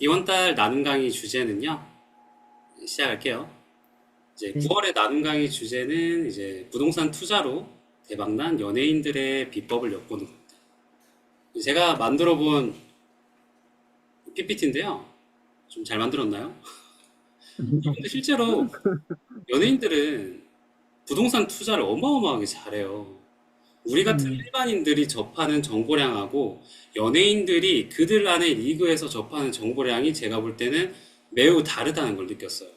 이번 달 나눔 강의 주제는요. 시작할게요. 이제 네. 9월에 나눔 강의 주제는 이제 부동산 투자로 대박난 연예인들의 비법을 엿보는 겁니다. 제가 만들어 본 PPT인데요. 좀 잘 만들었나요? 근데 실제로 연예인들은 부동산 투자를 어마어마하게 잘해요. 우리 같은 음, 일반인들이 접하는 정보량하고 연예인들이 그들 안의 리그에서 접하는 정보량이 제가 볼 때는 매우 다르다는 걸 느꼈어요.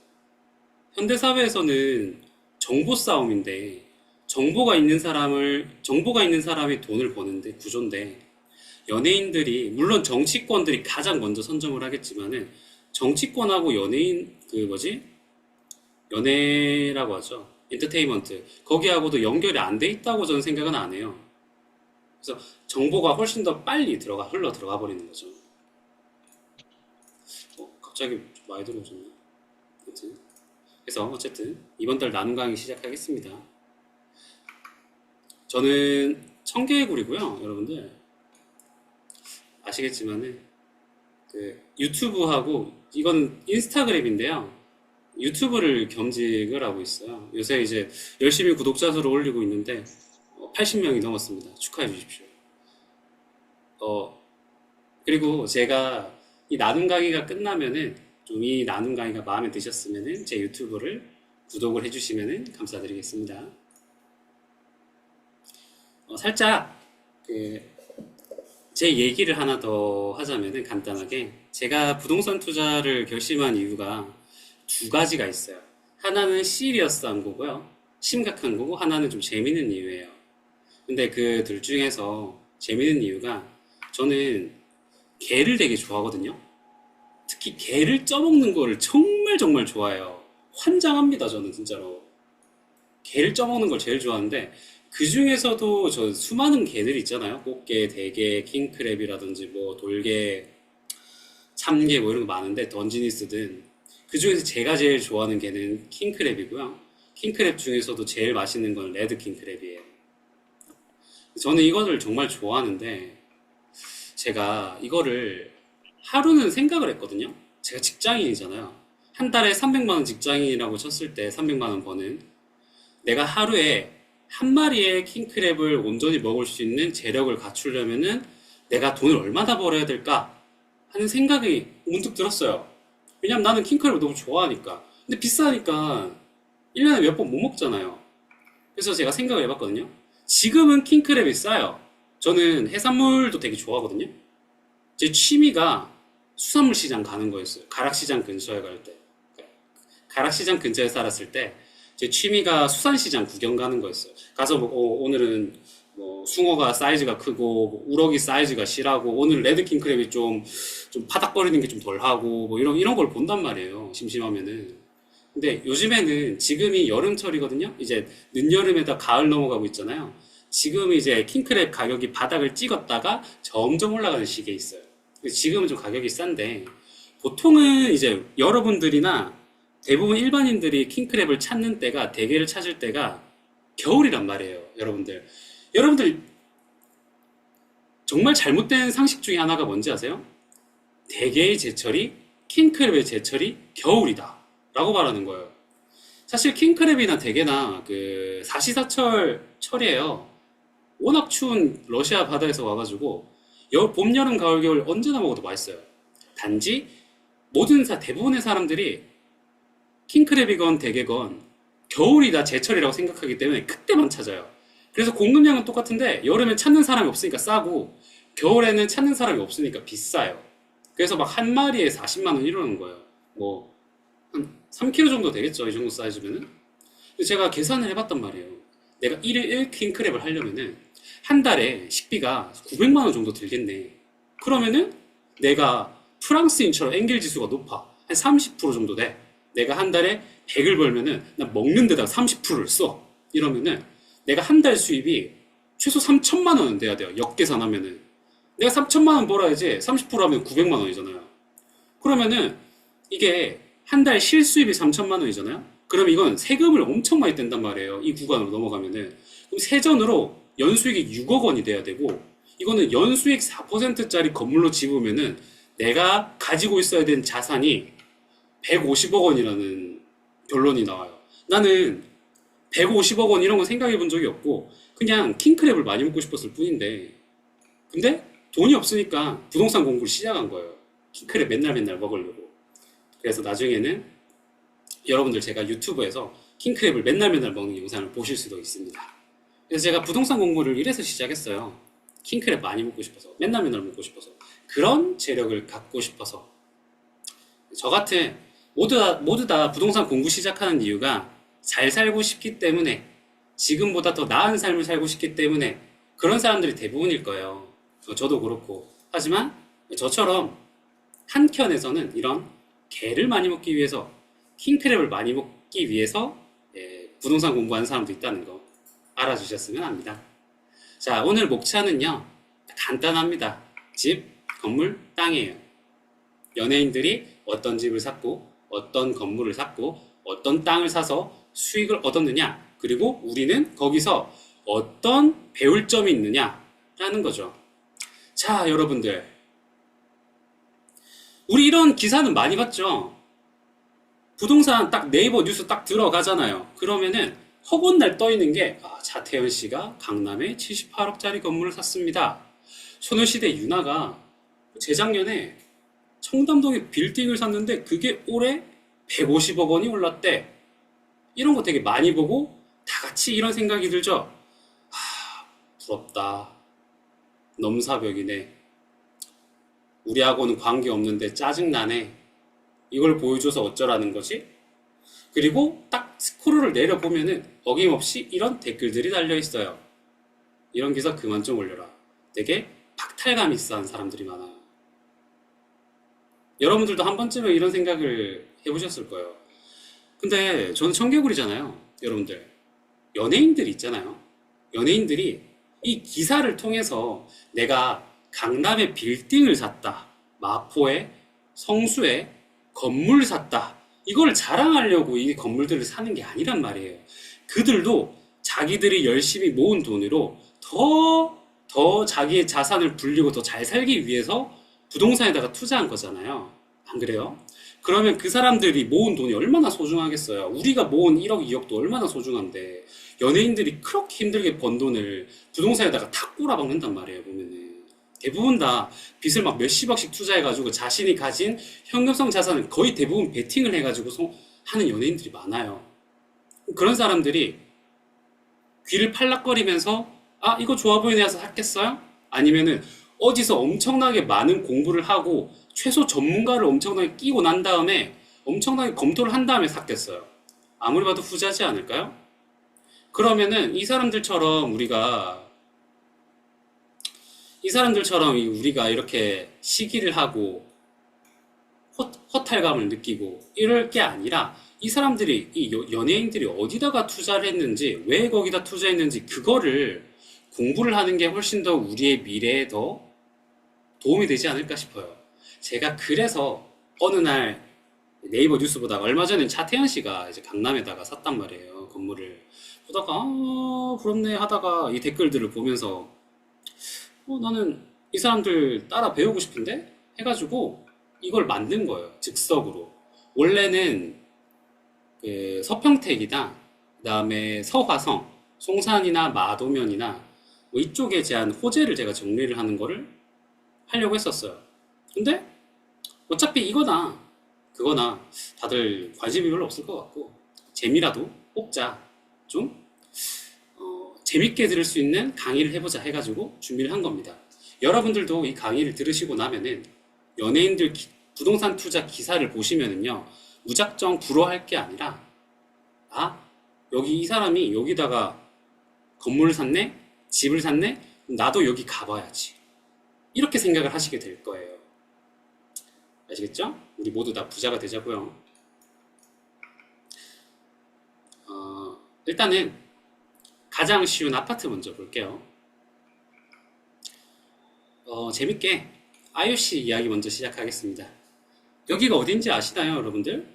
현대사회에서는 정보 싸움인데 정보가 있는 사람이 돈을 버는데 구조인데 연예인들이 물론 정치권들이 가장 먼저 선점을 하겠지만은 정치권하고 연예인 그 뭐지 연예라고 하죠 엔터테인먼트 거기하고도 연결이 안 돼 있다고 저는 생각은 안 해요. 그래서 정보가 훨씬 더 빨리 흘러 들어가 버리는 거죠. 갑자기 좀 많이 들어오셨나? 아무튼 그래서 어쨌든 이번 달 나눔 강의 시작하겠습니다. 저는 청개구리고요, 여러분들 아시겠지만은 그 유튜브하고 이건 인스타그램인데요. 유튜브를 겸직을 하고 있어요. 요새 이제 열심히 구독자 수를 올리고 있는데 80명이 넘었습니다. 축하해 주십시오. 어, 그리고 제가 이 나눔 강의가 끝나면은 좀 이 나눔 강의가 마음에 드셨으면은 제 유튜브를 구독을 해주시면은 감사드리겠습니다. 살짝 그 제 얘기를 하나 더 하자면은 간단하게 제가 부동산 투자를 결심한 이유가 두 가지가 있어요. 하나는 시리어스한 거고요. 심각한 거고 하나는 좀 재밌는 이유예요. 근데 그 둘 중에서 재밌는 이유가 저는 게를 되게 좋아하거든요. 특히 게를 쪄먹는 거를 정말 정말 좋아해요. 환장합니다, 저는 진짜로. 게를 쪄먹는 걸 제일 좋아하는데 그 중에서도 저 수많은 게들 있잖아요. 꽃게, 대게, 킹크랩이라든지 뭐 돌게, 참게 뭐 이런 거 많은데 던지니스든 그 중에서 제가 제일 좋아하는 게는 킹크랩이고요. 킹크랩 중에서도 제일 맛있는 건 레드 킹크랩이에요. 저는 이거를 정말 좋아하는데 제가 이거를 하루는 생각을 했거든요. 제가 직장인이잖아요. 한 달에 300만 원 직장인이라고 쳤을 때 300만 원 버는 내가 하루에 한 마리의 킹크랩을 온전히 먹을 수 있는 재력을 갖추려면은 내가 돈을 얼마나 벌어야 될까 하는 생각이 문득 들었어요. 왜냐면 나는 킹크랩을 너무 좋아하니까. 근데 비싸니까 1년에 몇 번 못 먹잖아요. 그래서 제가 생각을 해봤거든요. 지금은 킹크랩이 싸요. 저는 해산물도 되게 좋아하거든요. 제 취미가 수산물 시장 가는 거였어요. 가락시장 근처에 갈 때. 가락시장 근처에 살았을 때 제 취미가 수산시장 구경 가는 거였어요. 가서 뭐, 오늘은 뭐 숭어가 사이즈가 크고 뭐 우럭이 사이즈가 실하고 오늘 레드킹 크랩이 좀 파닥거리는 게 좀 덜하고 뭐 이런 걸 본단 말이에요. 심심하면은. 근데 요즘에는 지금이 여름철이거든요. 이제 늦여름에다 가을 넘어가고 있잖아요. 지금 이제 킹크랩 가격이 바닥을 찍었다가 점점 올라가는 시기에 있어요. 지금은 좀 가격이 싼데 보통은 이제 여러분들이나 대부분 일반인들이 킹크랩을 찾는 때가 대게를 찾을 때가 겨울이란 말이에요. 여러분들 정말 잘못된 상식 중에 하나가 뭔지 아세요? 대게의 제철이 킹크랩의 제철이 겨울이다 라고 말하는 거예요. 사실 킹크랩이나 대게나 그 사시사철 철이에요. 워낙 추운 러시아 바다에서 와가지고 봄, 여름, 가을, 겨울 언제나 먹어도 맛있어요. 단지 대부분의 사람들이 킹크랩이건 대게건 겨울이다 제철이라고 생각하기 때문에 그때만 찾아요. 그래서 공급량은 똑같은데 여름엔 찾는 사람이 없으니까 싸고 겨울에는 찾는 사람이 없으니까 비싸요. 그래서 막 한 마리에 40만 원 이러는 거예요. 뭐 한 3kg 정도 되겠죠, 이 정도 사이즈면은. 제가 계산을 해봤단 말이에요. 내가 1일 1킹크랩을 하려면은 한 달에 식비가 900만 원 정도 들겠네. 그러면은 내가 프랑스인처럼 엔겔 지수가 높아. 한 30% 정도 돼. 내가 한 달에 100을 벌면은 난 먹는 데다 30%를 써. 이러면은 내가 한 달 수입이 최소 3천만 원은 돼야 돼요. 역계산하면은. 내가 3천만 원 벌어야지 30% 하면 900만 원이잖아요. 그러면은 이게 한 달 실수입이 3천만 원이잖아요. 그럼 이건 세금을 엄청 많이 뗀단 말이에요. 이 구간으로 넘어가면은. 그럼 세전으로 연수익이 6억 원이 돼야 되고 이거는 연수익 4%짜리 건물로 집으면은 내가 가지고 있어야 되는 자산이 150억 원이라는 결론이 나와요. 나는 150억 원 이런 거 생각해 본 적이 없고 그냥 킹크랩을 많이 먹고 싶었을 뿐인데 근데 돈이 없으니까 부동산 공부를 시작한 거예요. 킹크랩 맨날 맨날 먹으려고. 그래서 나중에는 여러분들 제가 유튜브에서 킹크랩을 맨날 맨날 먹는 영상을 보실 수도 있습니다. 그래서 제가 부동산 공부를 이래서 시작했어요. 킹크랩 많이 먹고 싶어서 맨날 맨날 먹고 싶어서 그런 재력을 갖고 싶어서 저 같은 모두 다 부동산 공부 시작하는 이유가 잘 살고 싶기 때문에 지금보다 더 나은 삶을 살고 싶기 때문에 그런 사람들이 대부분일 거예요. 저도 그렇고 하지만 저처럼 한켠에서는 이런 개를 많이 먹기 위해서 킹크랩을 많이 먹기 위해서 부동산 공부하는 사람도 있다는 거 알아주셨으면 합니다. 자, 오늘 목차는요 간단합니다. 집, 건물, 땅이에요. 연예인들이 어떤 집을 샀고 어떤 건물을 샀고 어떤 땅을 사서 수익을 얻었느냐 그리고 우리는 거기서 어떤 배울 점이 있느냐라는 거죠. 자, 여러분들 우리 이런 기사는 많이 봤죠? 부동산 딱 네이버 뉴스 딱 들어가잖아요. 그러면은 허본날 떠있는 게 차태현 씨가 강남에 78억짜리 건물을 샀습니다. 소녀시대 유나가 재작년에 청담동에 빌딩을 샀는데 그게 올해 150억 원이 올랐대. 이런 거 되게 많이 보고 다 같이 이런 생각이 들죠? 부럽다. 넘사벽이네. 우리하고는 관계없는데 짜증나네. 이걸 보여줘서 어쩌라는 거지? 그리고 딱 스크롤을 내려보면은 어김없이 이런 댓글들이 달려있어요. 이런 기사 그만 좀 올려라. 되게 박탈감 있어 한 사람들이 많아요. 여러분들도 한 번쯤은 이런 생각을 해보셨을 거예요. 근데 저는 청개구리잖아요. 여러분들 연예인들이 있잖아요. 연예인들이 이 기사를 통해서 내가 강남에 빌딩을 샀다, 마포에 성수에 건물 샀다, 이걸 자랑하려고 이 건물들을 사는 게 아니란 말이에요. 그들도 자기들이 열심히 모은 돈으로 더 자기의 자산을 불리고 더 잘 살기 위해서 부동산에다가 투자한 거잖아요. 안 그래요? 그러면 그 사람들이 모은 돈이 얼마나 소중하겠어요? 우리가 모은 1억, 2억도 얼마나 소중한데 연예인들이 그렇게 힘들게 번 돈을 부동산에다가 다 꼬라박는단 말이에요, 보면은. 대부분 다 빚을 막 몇십억씩 투자해가지고 자신이 가진 현금성 자산을 거의 대부분 베팅을 해가지고 하는 연예인들이 많아요. 그런 사람들이 귀를 팔락거리면서 이거 좋아 보이네 해서 샀겠어요? 아니면은 어디서 엄청나게 많은 공부를 하고 최소 전문가를 엄청나게 끼고 난 다음에 엄청나게 검토를 한 다음에 샀겠어요? 아무리 봐도 후자지 않을까요? 그러면은 이 사람들처럼 우리가 이렇게 시기를 하고 허탈감을 느끼고 이럴 게 아니라 이 사람들이, 이 연예인들이 어디다가 투자를 했는지, 왜 거기다 투자했는지 그거를 공부를 하는 게 훨씬 더 우리의 미래에 더 도움이 되지 않을까 싶어요. 제가 그래서 어느 날 네이버 뉴스 보다가 얼마 전에 차태현 씨가 이제 강남에다가 샀단 말이에요, 건물을. 보다가 부럽네 하다가 이 댓글들을 보면서 나는 이 사람들 따라 배우고 싶은데 해가지고 이걸 만든 거예요, 즉석으로. 원래는 그 서평택이나 그다음에 서화성, 송산이나 마도면이나 뭐 이쪽에 대한 호재를 제가 정리를 하는 거를 하려고 했었어요. 근데 어차피 이거나 그거나 다들 관심이 별로 없을 것 같고 재미라도 뽑자, 좀 재밌게 들을 수 있는 강의를 해보자 해가지고 준비를 한 겁니다. 여러분들도 이 강의를 들으시고 나면은 연예인들 부동산 투자 기사를 보시면은요, 무작정 부러워할 게 아니라 여기 이 사람이 여기다가 건물을 샀네? 집을 샀네? 나도 여기 가봐야지. 이렇게 생각을 하시게 될 거예요. 아시겠죠? 우리 모두 다 부자가 되자고요. 일단은 가장 쉬운 아파트 먼저 볼게요. 재밌게 IOC 이야기 먼저 시작하겠습니다. 여기가 어딘지 아시나요, 여러분들?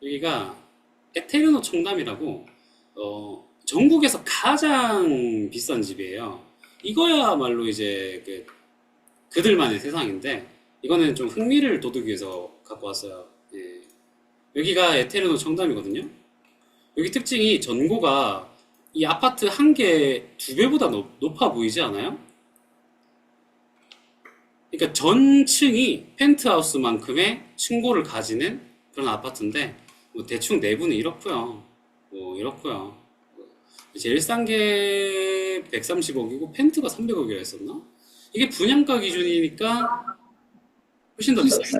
여기가 에테르노 청담이라고 전국에서 가장 비싼 집이에요. 이거야말로 이제 그들만의 세상인데, 이거는 좀 흥미를 돋우기 위해서 갖고 왔어요. 예. 여기가 에테르노 청담이거든요. 여기 특징이 전고가 이 아파트 한 개 두 배보다 높아 보이지 않아요? 그러니까 전층이 펜트하우스만큼의 층고를 가지는 그런 아파트인데 뭐 대충 내부는 이렇고요. 뭐 이렇고요. 제일 싼 게 130억이고 펜트가 300억이라 했었나? 이게 분양가 기준이니까 훨씬 더 비싸겠죠.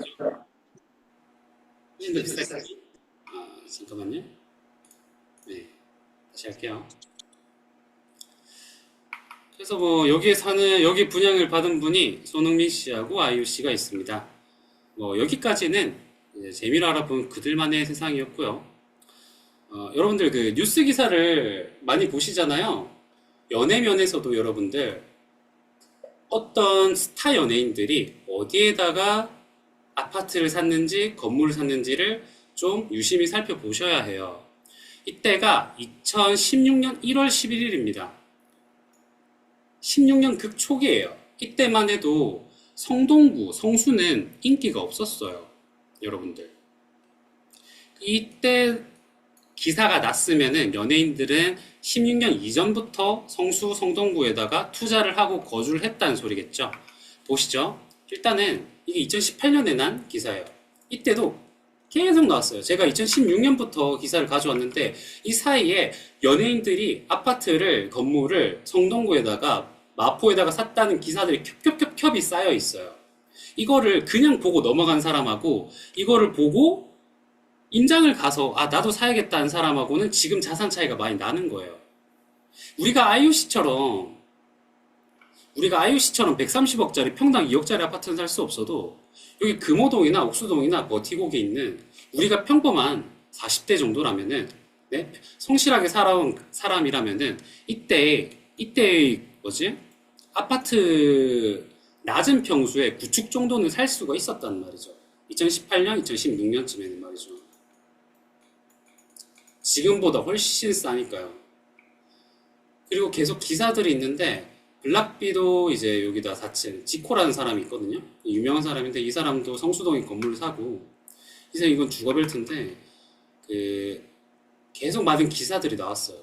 훨씬 더 비싸겠지. 아, 잠깐만요. 네, 다시 할게요. 그래서 뭐 여기에 사는 여기 분양을 받은 분이 손흥민 씨하고 아이유 씨가 있습니다. 뭐 여기까지는 이제 재미로 알아본 그들만의 세상이었고요. 여러분들 그 뉴스 기사를 많이 보시잖아요. 연예면에서도 여러분들 어떤 스타 연예인들이 어디에다가 아파트를 샀는지 건물을 샀는지를 좀 유심히 살펴보셔야 해요. 이때가 2016년 1월 11일입니다. 16년 극초기예요. 이때만 해도 성동구, 성수는 인기가 없었어요. 여러분들. 이때 기사가 났으면은 연예인들은 16년 이전부터 성수, 성동구에다가 투자를 하고 거주를 했다는 소리겠죠. 보시죠. 일단은 이게 2018년에 난 기사예요. 이때도 계속 나왔어요. 제가 2016년부터 기사를 가져왔는데 이 사이에 연예인들이 아파트를, 건물을 성동구에다가 마포에다가 샀다는 기사들이 겹겹겹겹이 쌓여 있어요. 이거를 그냥 보고 넘어간 사람하고 이거를 보고 임장을 가서 아 나도 사야겠다는 사람하고는 지금 자산 차이가 많이 나는 거예요. 우리가 IUC처럼 130억짜리 평당 2억짜리 아파트는 살 수 없어도 여기 금호동이나 옥수동이나 버티곡에 있는 우리가 평범한 40대 정도라면은 네? 성실하게 살아온 사람이라면은 이때 뭐지? 아파트 낮은 평수에 9축 정도는 살 수가 있었단 말이죠. 2018년, 2016년쯤에는 말이죠. 지금보다 훨씬 싸니까요. 그리고 계속 기사들이 있는데 블락비도 이제 여기다 4층 지코라는 사람이 있거든요. 유명한 사람인데 이 사람도 성수동에 건물을 사고 이제 이건 주거벨트인데 그 계속 많은 기사들이 나왔어요.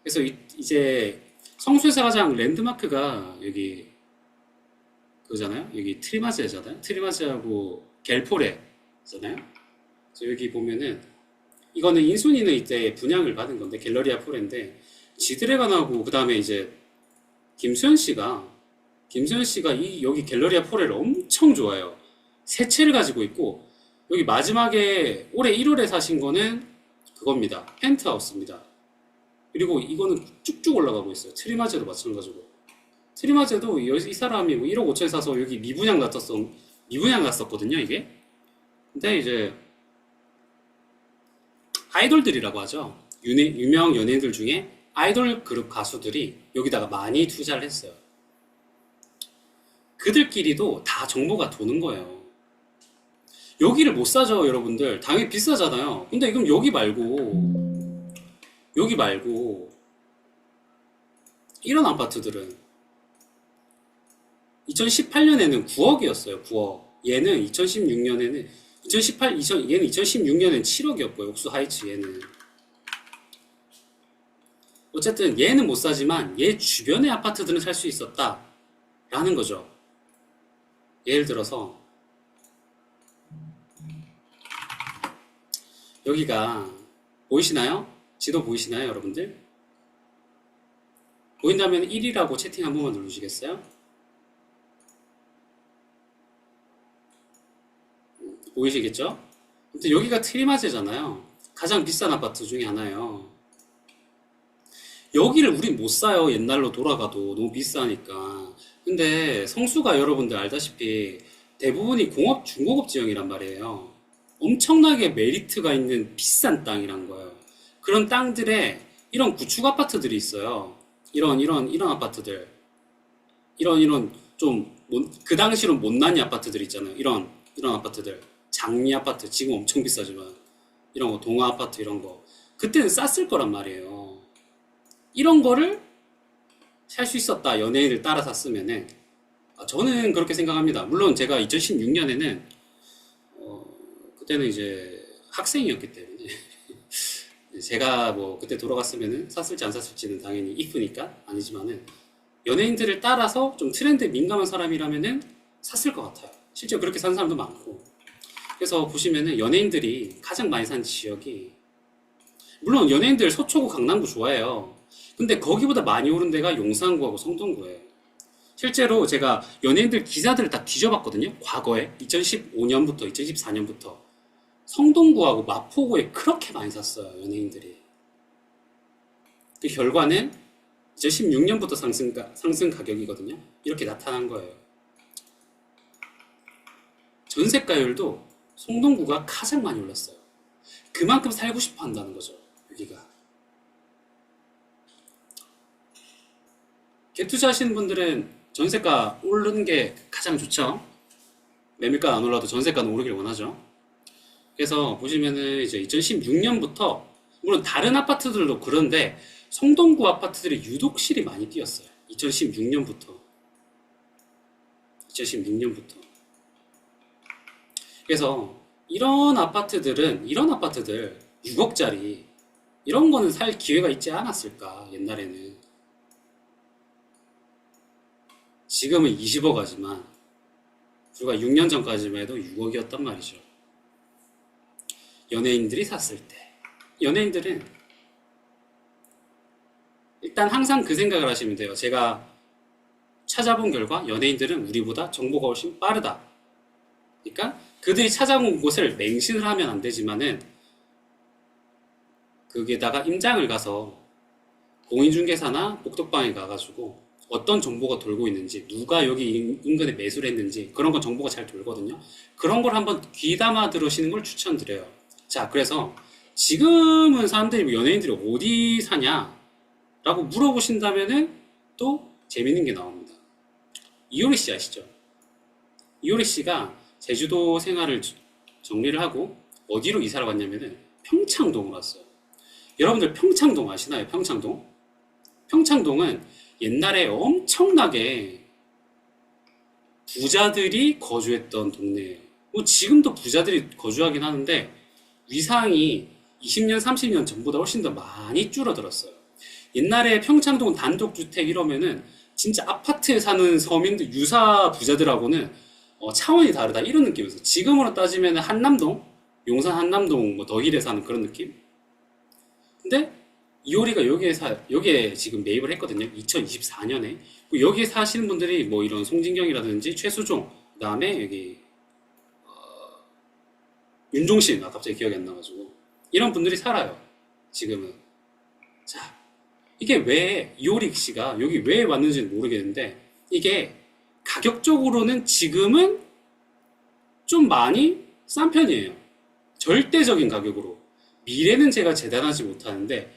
그래서 이제 성수에서 가장 랜드마크가 여기 그거잖아요. 여기 트리마즈잖아요. 트리마즈하고 갤포레잖아요. 그래서 여기 보면은 이거는 인순이는 이때 분양을 받은 건데 갤러리아 포레인데 지드래곤하고 그 다음에 이제 김수현 씨가 여기 갤러리아 포레를 엄청 좋아해요. 세 채를 가지고 있고 여기 마지막에 올해 1월에 사신 거는 그겁니다. 펜트하우스입니다. 그리고 이거는 쭉쭉 올라가고 있어요. 트리마제도 마찬가지고. 트리마제도 이 사람이 1억 5천에 사서 여기 미분양 났었거든요, 이게. 근데 이제 아이돌들이라고 하죠. 유명 연예인들 중에 아이돌 그룹 가수들이 여기다가 많이 투자를 했어요. 그들끼리도 다 정보가 도는 거예요. 여기를 못 사죠, 여러분들. 당연히 비싸잖아요. 근데 그럼 여기 말고 이런 아파트들은 2018년에는 9억이었어요. 9억. 얘는 2016년에는 7억이었고요. 옥수 하이츠 얘는. 어쨌든 얘는 못 사지만 얘 주변의 아파트들은 살 수 있었다. 라는 거죠. 예를 들어서 여기가 보이시나요? 지도 보이시나요, 여러분들? 보인다면 1이라고 채팅 한 번만 눌러주시겠어요? 보이시겠죠? 근데 여기가 트리마제잖아요. 가장 비싼 아파트 중에 하나예요. 여기를 우린 못 사요. 옛날로 돌아가도 너무 비싸니까. 근데 성수가 여러분들 알다시피 대부분이 공업, 중고급 지형이란 말이에요. 엄청나게 메리트가 있는 비싼 땅이란 거예요. 그런 땅들에 이런 구축 아파트들이 있어요. 이런 아파트들. 그 당시로 못난이 아파트들 있잖아요. 이런 아파트들. 장미 아파트. 지금 엄청 비싸지만. 이런 거, 동아 아파트 이런 거. 그때는 쌌을 거란 말이에요. 이런 거를 살 수 있었다. 연예인을 따라 샀으면은. 저는 그렇게 생각합니다. 물론 제가 2016년에는 그때는 이제 학생이었기 때문에 제가 뭐 그때 돌아갔으면은 샀을지 안 샀을지는 당연히 if니까 아니지만은 연예인들을 따라서 좀 트렌드에 민감한 사람이라면은 샀을 것 같아요. 실제로 그렇게 사는 사람도 많고. 그래서 보시면은 연예인들이 가장 많이 산 지역이, 물론 연예인들 서초구 강남구 좋아해요. 근데 거기보다 많이 오른 데가 용산구하고 성동구예요. 실제로 제가 연예인들 기사들을 다 뒤져봤거든요. 과거에 2015년부터 2014년부터 성동구하고 마포구에 그렇게 많이 샀어요. 연예인들이. 그 결과는 2016년부터 상승 가격이거든요. 이렇게 나타난 거예요. 전세가율도 성동구가 가장 많이 올랐어요. 그만큼 살고 싶어 한다는 거죠. 여기가. 갭투자 하시는 분들은 전세가 오르는 게 가장 좋죠. 매물가 안 올라도 전세가는 오르길 원하죠. 그래서 보시면은 이제 2016년부터 물론 다른 아파트들도 그런데 성동구 아파트들이 유독 실이 많이 뛰었어요. 2016년부터. 그래서 이런 아파트들 6억짜리 이런 거는 살 기회가 있지 않았을까 옛날에는. 지금은 20억 하지만 불과 6년 전까지만 해도 6억이었단 말이죠. 연예인들이 샀을 때. 연예인들은 일단 항상 그 생각을 하시면 돼요. 제가 찾아본 결과 연예인들은 우리보다 정보가 훨씬 빠르다. 그러니까 그들이 찾아온 곳을 맹신을 하면 안 되지만은 거기에다가 임장을 가서 공인중개사나 복덕방에 가가지고 어떤 정보가 돌고 있는지, 누가 여기 인근에 매수를 했는지 그런 건 정보가 잘 돌거든요. 그런 걸 한번 귀담아 들으시는 걸 추천드려요. 자, 그래서 지금은 사람들이 뭐 연예인들이 어디 사냐 라고 물어보신다면은 또 재밌는 게 나옵니다. 이효리 씨 아시죠? 이효리 씨가 제주도 생활을 정리를 하고 어디로 이사를 갔냐면은 평창동으로 왔어요. 여러분들 평창동 아시나요? 평창동? 평창동은 옛날에 엄청나게 부자들이 거주했던 동네예요. 뭐 지금도 부자들이 거주하긴 하는데 위상이 20년, 30년 전보다 훨씬 더 많이 줄어들었어요. 옛날에 평창동 단독주택 이러면은 진짜 아파트에 사는 서민들, 유사 부자들하고는 차원이 다르다 이런 느낌이었어요. 지금으로 따지면 한남동, 용산 한남동, 뭐 더힐에 사는 그런 느낌? 근데 이효리가 여기에 지금 매입을 했거든요. 2024년에. 여기에 사시는 분들이 뭐 이런 송진경이라든지 최수종, 그 다음에 여기 윤종신, 갑자기 기억이 안 나가지고 이런 분들이 살아요. 지금은. 자, 이게 왜 이효리 씨가 여기 왜 왔는지는 모르겠는데 이게 가격적으로는 지금은 좀 많이 싼 편이에요. 절대적인 가격으로. 미래는 제가 재단하지 못하는데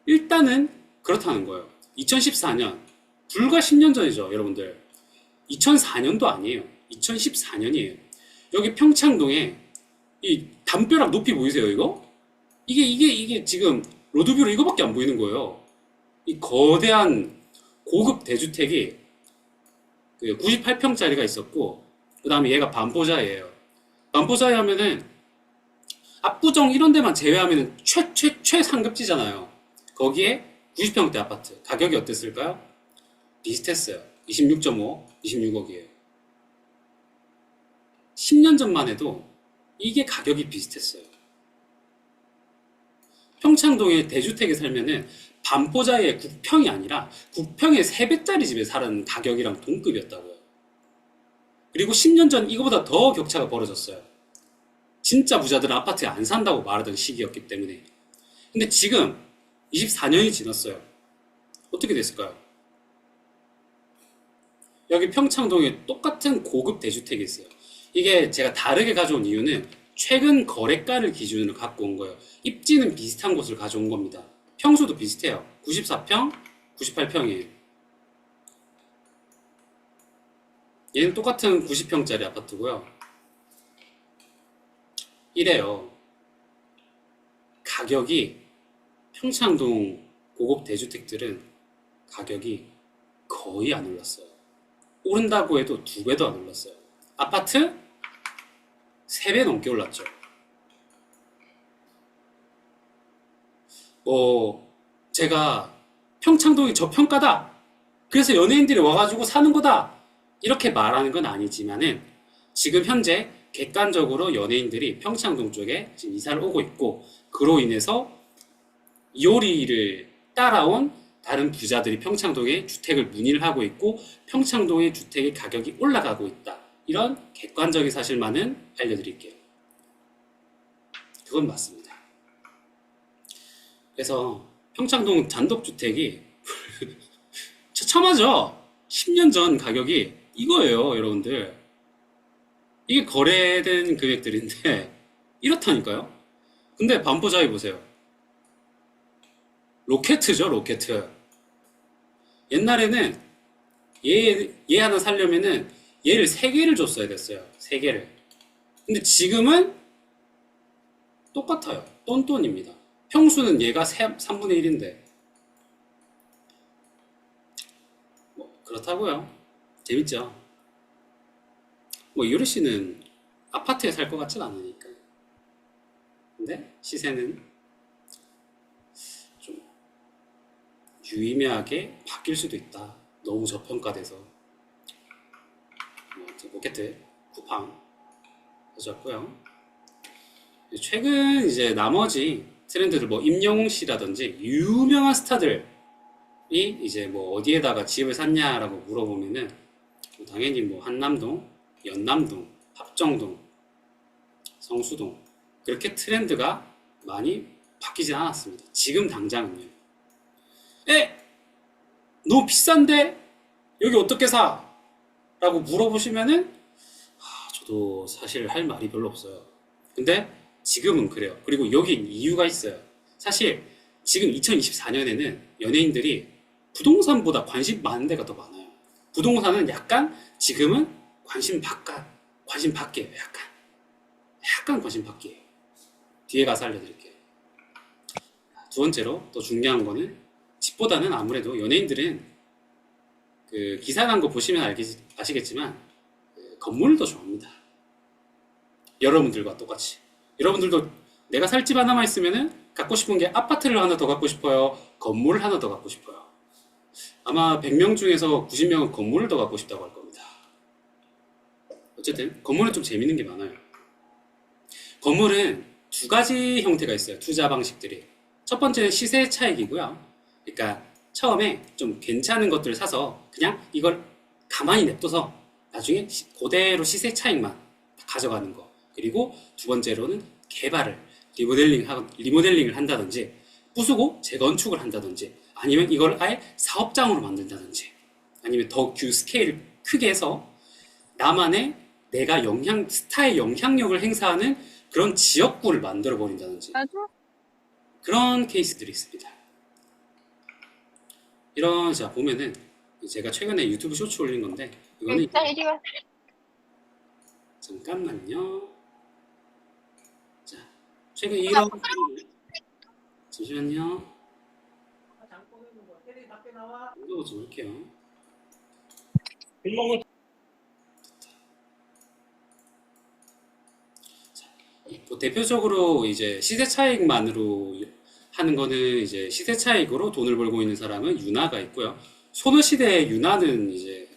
일단은 그렇다는 거예요. 2014년, 불과 10년 전이죠, 여러분들. 2004년도 아니에요. 2014년이에요. 여기 평창동에 이 담벼락 높이 보이세요, 이거? 이게 지금 로드뷰로 이거밖에 안 보이는 거예요. 이 거대한 고급 대주택이 98평짜리가 있었고, 그 다음에 얘가 반포자예요. 반포자에 하면은 압구정 이런 데만 제외하면은 최상급지잖아요. 거기에 90평대 아파트. 가격이 어땠을까요? 비슷했어요. 26.5, 26억이에요. 10년 전만 해도 이게 가격이 비슷했어요. 평창동에 대주택에 살면은 반포자의 9평이 아니라 9평의 3배짜리 집에 사는 가격이랑 동급이었다고요. 그리고 10년 전 이거보다 더 격차가 벌어졌어요. 진짜 부자들은 아파트에 안 산다고 말하던 시기였기 때문에. 근데 지금 24년이 지났어요. 어떻게 됐을까요? 여기 평창동에 똑같은 고급 대주택이 있어요. 이게 제가 다르게 가져온 이유는 최근 거래가를 기준으로 갖고 온 거예요. 입지는 비슷한 곳을 가져온 겁니다. 평수도 비슷해요. 94평, 98평이에요. 얘는 똑같은 90평짜리 아파트고요. 이래요. 가격이 평창동 고급 대주택들은 가격이 거의 안 올랐어요. 오른다고 해도 2배도 안 올랐어요. 아파트 3배 넘게 올랐죠. 제가 평창동이 저평가다, 그래서 연예인들이 와가지고 사는 거다, 이렇게 말하는 건 아니지만은 지금 현재 객관적으로 연예인들이 평창동 쪽에 지금 이사를 오고 있고, 그로 인해서 이효리를 따라온 다른 부자들이 평창동에 주택을 문의를 하고 있고, 평창동의 주택의 가격이 올라가고 있다. 이런 객관적인 사실만은 알려드릴게요. 그건 맞습니다. 그래서 평창동 단독주택이 처참하죠? 10년 전 가격이 이거예요, 여러분들. 이게 거래된 금액들인데 이렇다니까요? 근데 반포자이 보세요. 로켓이죠, 로켓. 옛날에는 얘 하나 살려면은 얘를 3개를 줬어야 됐어요. 3개를. 근데 지금은 똑같아요. 똔똔입니다. 평수는 얘가 3분의 1인데. 뭐, 그렇다고요. 재밌죠? 뭐, 이효리 씨는 아파트에 살 것 같진 않으니까. 근데 시세는 좀 유의미하게 바뀔 수도 있다. 너무 저평가돼서. 로켓, 쿠팡 가져왔고요. 최근 이제 나머지 트렌드들, 뭐 임영웅 씨라든지 유명한 스타들이 이제 뭐 어디에다가 집을 샀냐라고 물어보면은 당연히 뭐 한남동, 연남동, 합정동, 성수동, 그렇게 트렌드가 많이 바뀌진 않았습니다. 지금 당장은요. 너무 비싼데 여기 어떻게 사? 라고 물어보시면은 저도 사실 할 말이 별로 없어요. 근데 지금은 그래요. 그리고 여긴 이유가 있어요. 사실 지금 2024년에는 연예인들이 부동산보다 관심 많은 데가 더 많아요. 부동산은 약간 지금은 관심 밖이에요. 약간 관심 밖이에요. 뒤에 가서 알려드릴게요. 두 번째로 또 중요한 거는, 집보다는 아무래도 연예인들은 그 기사 난 거 보시면 아시겠지만 건물을 더 좋아합니다. 여러분들과 똑같이. 여러분들도 내가 살 집 하나만 있으면은 갖고 싶은 게 아파트를 하나 더 갖고 싶어요? 건물을 하나 더 갖고 싶어요? 아마 100명 중에서 90명은 건물을 더 갖고 싶다고 할 겁니다. 어쨌든 건물은 좀 재밌는 게 많아요. 건물은 2가지 형태가 있어요. 투자 방식들이. 첫 번째는 시세 차익이고요. 그러니까 처음에 좀 괜찮은 것들을 사서 그냥 이걸 가만히 냅둬서 나중에 그대로 시세 차익만 가져가는 거. 그리고 두 번째로는 개발을, 리모델링을 한다든지, 부수고 재건축을 한다든지, 아니면 이걸 아예 사업장으로 만든다든지, 아니면 더 스케일을 크게 해서 나만의 내가 스타의 영향력을 행사하는 그런 지역구를 만들어 버린다든지, 그런 케이스들이 있습니다. 이런, 자, 보면은 제가 최근에 유튜브 쇼츠 올린 건데, 이거는 잠깐만요. 자, 최근 이런, 잠시만요. 이거 좀 할게요. 뭐 대표적으로 이제 시세 차익만으로 하는 거는, 이제 시세 차익으로 돈을 벌고 있는 사람은 유나가 있고요. 소녀시대의 유나는 이제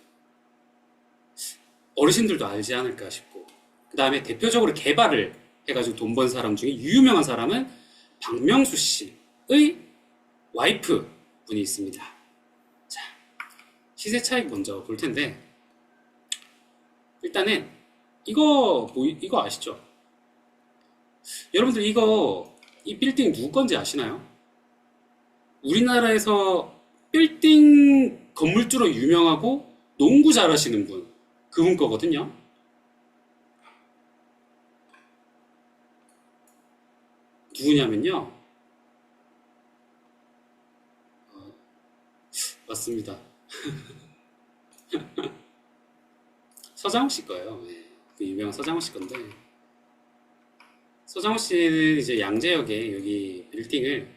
어르신들도 알지 않을까 싶고, 그 다음에 대표적으로 개발을 해가지고 돈 번 사람 중에 유명한 사람은 박명수 씨의 와이프 분이 있습니다. 자, 시세 차익 먼저 볼 텐데, 일단은 이거 아시죠? 여러분들 이 빌딩 누구 건지 아시나요? 우리나라에서 빌딩 건물주로 유명하고 농구 잘하시는 분, 그분 거거든요. 누구냐면요, 맞습니다. 서장훈 씨 거예요. 네. 그 유명한 서장훈 씨 건데, 서장훈 씨는 이제 양재역에 여기 빌딩을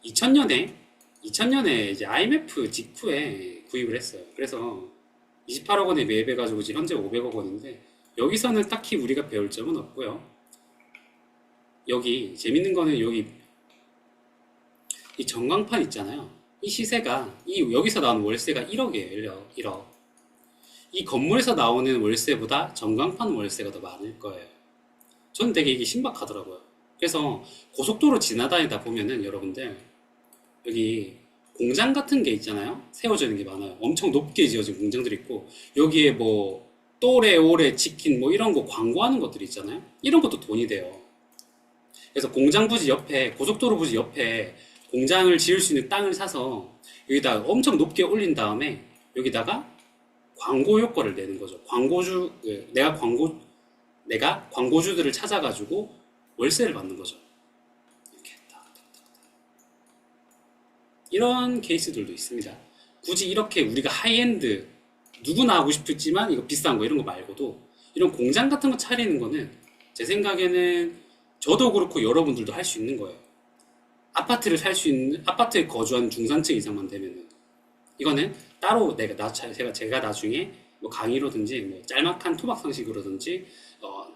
2000년에 이제 IMF 직후에 구입을 했어요. 그래서 28억 원에 매입해가지고 지금 현재 500억 원인데 여기서는 딱히 우리가 배울 점은 없고요. 여기 재밌는 거는 여기 이 전광판 있잖아요. 이 시세가 여기서 나오는 월세가 1억이에요. 1억. 이 건물에서 나오는 월세보다 전광판 월세가 더 많을 거예요. 저는 되게 이게 신박하더라고요. 그래서 고속도로 지나다니다 보면은 여러분들 여기 공장 같은 게 있잖아요. 세워져 있는 게 많아요. 엄청 높게 지어진 공장들이 있고 여기에 뭐 또래오래 치킨 뭐 이런 거 광고하는 것들이 있잖아요. 이런 것도 돈이 돼요. 그래서 공장 부지 옆에 고속도로 부지 옆에 공장을 지을 수 있는 땅을 사서 여기다 엄청 높게 올린 다음에 여기다가 광고 효과를 내는 거죠. 내가 광고주들을 찾아가지고 월세를 받는 거죠. 이렇게 이런 케이스들도 있습니다. 굳이 이렇게 우리가 하이엔드 누구나 하고 싶겠지만 이거 비싼 거 이런 거 말고도 이런 공장 같은 거 차리는 거는 제 생각에는 저도 그렇고 여러분들도 할 수 있는 거예요. 아파트에 거주하는 중산층 이상만 되면은 이거는 따로 제가 나중에 뭐 강의로든지 뭐 짤막한 토막 상식으로든지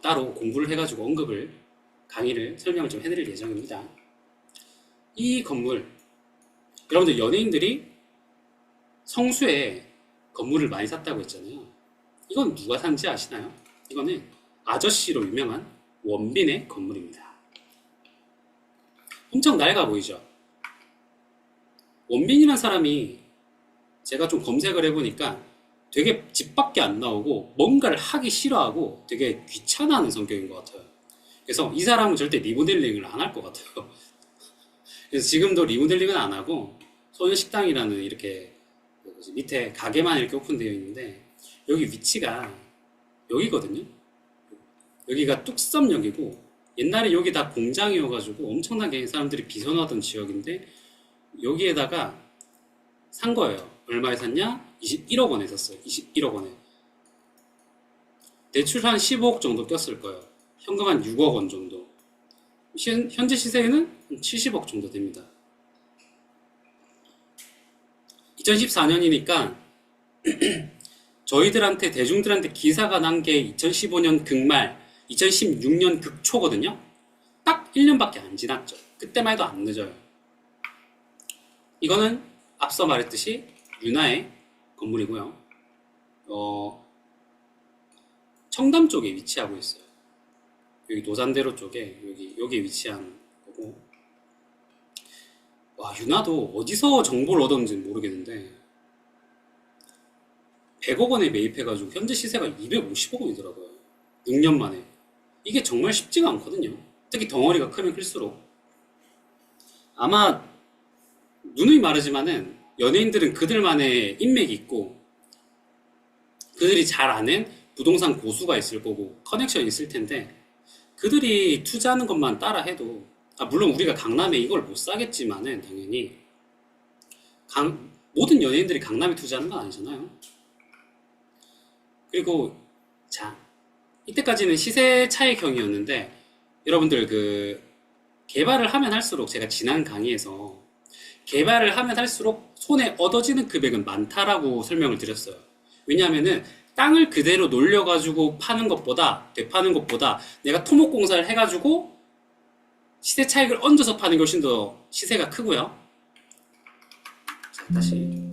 따로 공부를 해가지고 강의를 설명을 좀 해드릴 예정입니다. 이 건물, 여러분들 연예인들이 성수에 건물을 많이 샀다고 했잖아요. 이건 누가 산지 아시나요? 이거는 아저씨로 유명한 원빈의 건물입니다. 엄청 낡아 보이죠? 원빈이라는 사람이 제가 좀 검색을 해보니까 되게 집 밖에 안 나오고 뭔가를 하기 싫어하고 되게 귀찮아하는 성격인 것 같아요. 그래서 이 사람은 절대 리모델링을 안 할 것 같아요. 그래서 지금도 리모델링은 안 하고 소녀식당이라는 이렇게 밑에 가게만 이렇게 오픈되어 있는데 여기 위치가 여기거든요. 여기가 뚝섬역이고 옛날에 여기 다 공장이어가지고 엄청나게 사람들이 비선호하던 지역인데 여기에다가 산 거예요. 얼마에 샀냐? 21억 원에 샀어요. 21억 원에. 대출 한 15억 정도 꼈을 거예요. 현금 한 6억 원 정도. 현재 시세는 70억 정도 됩니다. 2014년이니까 저희들한테 대중들한테 기사가 난 게 2015년 극말 2016년 극초거든요. 딱 1년밖에 안 지났죠. 그때만 해도 안 늦어요. 이거는 앞서 말했듯이 윤하의 건물이고요. 청담 쪽에 위치하고 있어요. 여기 노산대로 쪽에 여기에 위치한 거고. 와, 윤하도 어디서 정보를 얻었는지는 모르겠는데 100억 원에 매입해가지고 현재 시세가 250억 원이더라고요. 6년 만에. 이게 정말 쉽지가 않거든요. 특히 덩어리가 크면 클수록. 아마 누누이 말하지만은 연예인들은 그들만의 인맥이 있고 그들이 잘 아는 부동산 고수가 있을 거고 커넥션이 있을 텐데 그들이 투자하는 것만 따라 해도 물론 우리가 강남에 이걸 못 사겠지만은 당연히 모든 연예인들이 강남에 투자하는 건 아니잖아요. 그리고 자, 이때까지는 시세 차익형이었는데 여러분들 개발을 하면 할수록 제가 지난 강의에서 개발을 하면 할수록 손에 얻어지는 금액은 많다라고 설명을 드렸어요. 왜냐하면은 땅을 그대로 놀려가지고 되파는 것보다 내가 토목공사를 해가지고 시세 차익을 얹어서 파는 게 훨씬 더 시세가 크고요. 자, 다시.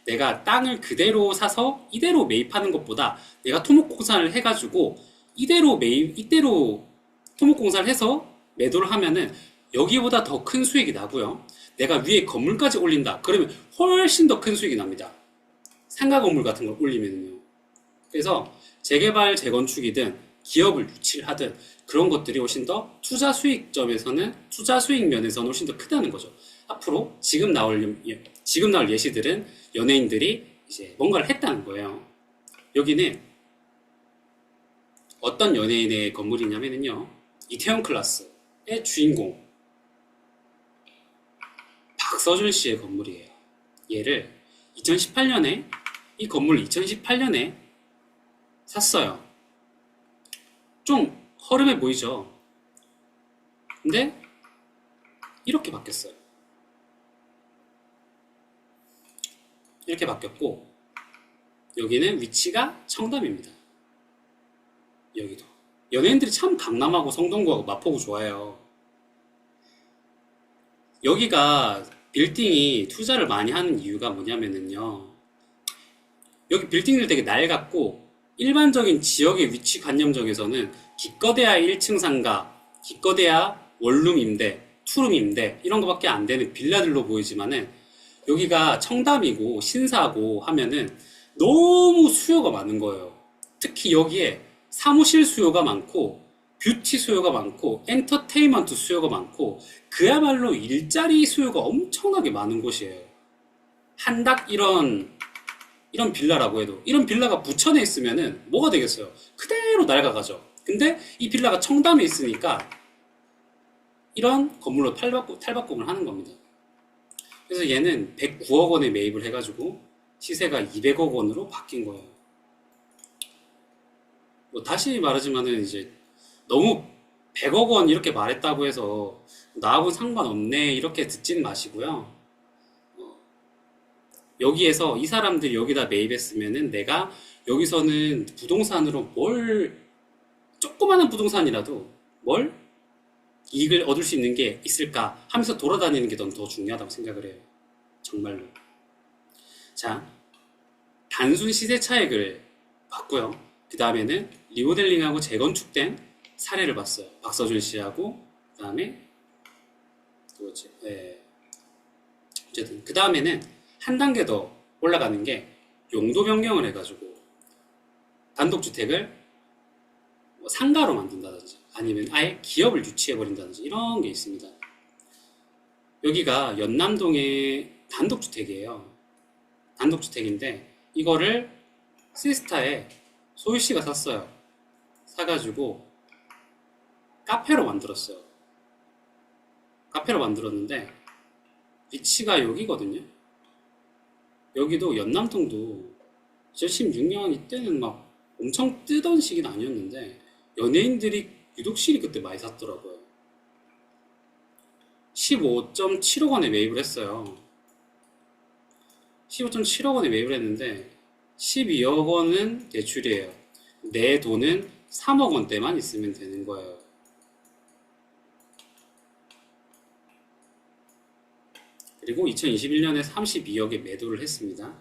내가 땅을 그대로 사서 이대로 매입하는 것보다 내가 토목공사를 해가지고 이대로 토목공사를 해서 매도를 하면은 여기보다 더 큰 수익이 나고요. 내가 위에 건물까지 올린다. 그러면 훨씬 더 큰 수익이 납니다. 상가 건물 같은 걸 올리면요. 그래서 재개발, 재건축이든 기업을 유치를 하든 그런 것들이 훨씬 더 투자 수익 면에서는 훨씬 더 크다는 거죠. 앞으로 지금 나올 예시들은 연예인들이 이제 뭔가를 했다는 거예요. 여기는 어떤 연예인의 건물이냐면요. 이태원 클라스의 주인공 박서준 씨의 건물이에요. 이 건물을 2018년에 샀어요. 좀 허름해 보이죠? 근데 이렇게 바뀌었어요. 이렇게 바뀌었고, 여기는 위치가 청담입니다. 여기도. 연예인들이 참 강남하고 성동구하고 마포구 좋아해요. 여기가 빌딩이 투자를 많이 하는 이유가 뭐냐면은요. 여기 빌딩들 되게 낡았고, 일반적인 지역의 위치 관념적에서는 기껏해야 1층 상가, 기껏해야 원룸 임대, 투룸 임대 이런 거밖에 안 되는 빌라들로 보이지만은 여기가 청담이고 신사고 하면은 너무 수요가 많은 거예요. 특히 여기에 사무실 수요가 많고 뷰티 수요가 많고 엔터테인먼트 수요가 많고 그야말로 일자리 수요가 엄청나게 많은 곳이에요. 한닥 이런 빌라라고 해도 이런 빌라가 부천에 있으면은 뭐가 되겠어요? 그대로 낡아가죠. 근데 이 빌라가 청담에 있으니까 이런 건물로 탈바꿈을 하는 겁니다. 그래서 얘는 109억 원에 매입을 해가지고 시세가 200억 원으로 바뀐 거예요. 뭐 다시 말하지만은 이제 너무 100억 원 이렇게 말했다고 해서 나하고 상관없네 이렇게 듣지는 마시고요. 여기에서 이 사람들이 여기다 매입했으면은 내가 여기서는 부동산으로 조그마한 부동산이라도 뭘 이익을 얻을 수 있는 게 있을까 하면서 돌아다니는 게 더 중요하다고 생각을 해요. 정말로. 자, 단순 시세 차익을 봤고요. 그 다음에는 리모델링하고 재건축된 사례를 봤어요. 박서준 씨하고 그 다음에 누구지? 어쨌든 그 다음에는 한 단계 더 올라가는 게 용도 변경을 해가지고 단독주택을 뭐 상가로 만든다든지 아니면 아예 기업을 유치해버린다든지 이런 게 있습니다. 여기가 연남동의 단독주택이에요. 단독주택인데 이거를 시스타에 소유씨가 샀어요. 사가지고 카페로 만들었어요. 카페로 만들었는데 위치가 여기거든요. 여기도 연남동도 2016년 이때는 막 엄청 뜨던 시기는 아니었는데 연예인들이 유독 실이 그때 많이 샀더라고요. 15.7억 원에 매입을 했어요. 15.7억 원에 매입을 했는데 12억 원은 대출이에요. 내 돈은 3억 원대만 있으면 되는 거예요. 그리고 2021년에 32억에 매도를 했습니다.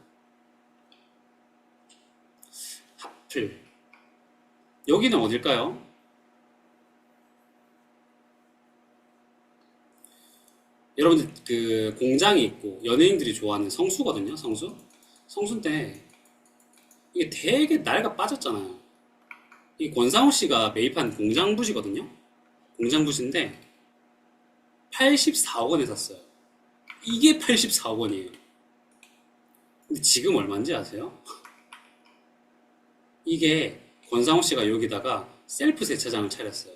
하플. 여기는 어딜까요? 여러분들 그 공장이 있고 연예인들이 좋아하는 성수거든요. 성수인데 이게 되게 낡아 빠졌잖아요. 이 권상우 씨가 매입한 공장 부지거든요. 공장 부지인데 84억 원에 샀어요. 이게 84억 원이에요. 근데 지금 얼마인지 아세요? 이게 권상우 씨가 여기다가 셀프 세차장을 차렸어요.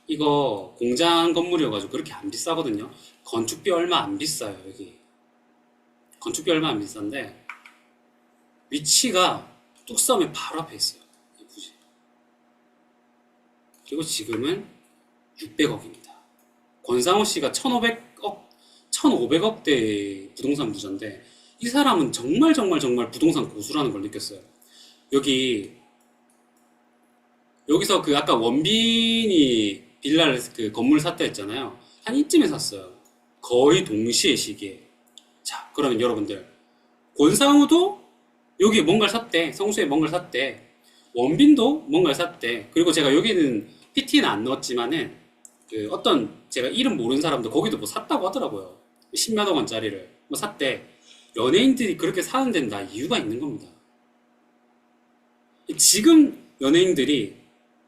이거 공장 건물이어가지고 그렇게 안 비싸거든요. 건축비 얼마 안 비싸요, 여기. 건축비 얼마 안 비싼데 위치가 뚝섬의 바로 앞에 있어요. 이 부지. 그리고 지금은 600억입니다. 권상우 씨가 1,500억대 부동산 부자인데 이 사람은 정말 부동산 고수라는 걸 느꼈어요. 여기서 그 아까 원빈이 빌라를 그 건물 샀다 했잖아요. 한 이쯤에 샀어요. 거의 동시에 시기에. 자, 그러면 여러분들 권상우도 여기 뭔가를 샀대. 성수에 뭔가를 샀대. 원빈도 뭔가를 샀대. 그리고 제가 여기는 PT는 안 넣었지만은 그 어떤 제가 이름 모르는 사람도 거기도 뭐 샀다고 하더라고요. 10몇억 원짜리를 뭐 샀대. 연예인들이 그렇게 사는 데는 다 이유가 있는 겁니다. 지금 연예인들이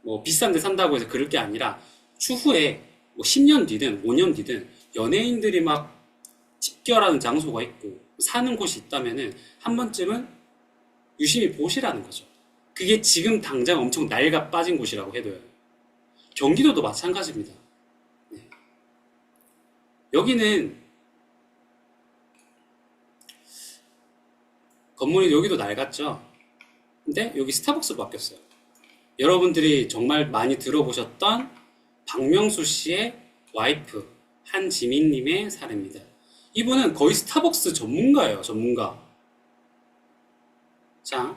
뭐 비싼 데 산다고 해서 그럴 게 아니라 추후에 뭐 10년 뒤든 5년 뒤든 연예인들이 막 집결하는 장소가 있고 사는 곳이 있다면은 한 번쯤은 유심히 보시라는 거죠. 그게 지금 당장 엄청 낡아 빠진 곳이라고 해도요. 경기도도 마찬가지입니다. 네. 여기는 건물이 여기도 낡았죠. 근데 여기 스타벅스로 바뀌었어요. 여러분들이 정말 많이 들어보셨던 박명수 씨의 와이프 한지민님의 사례입니다. 이분은 거의 스타벅스 전문가예요. 전문가. 자,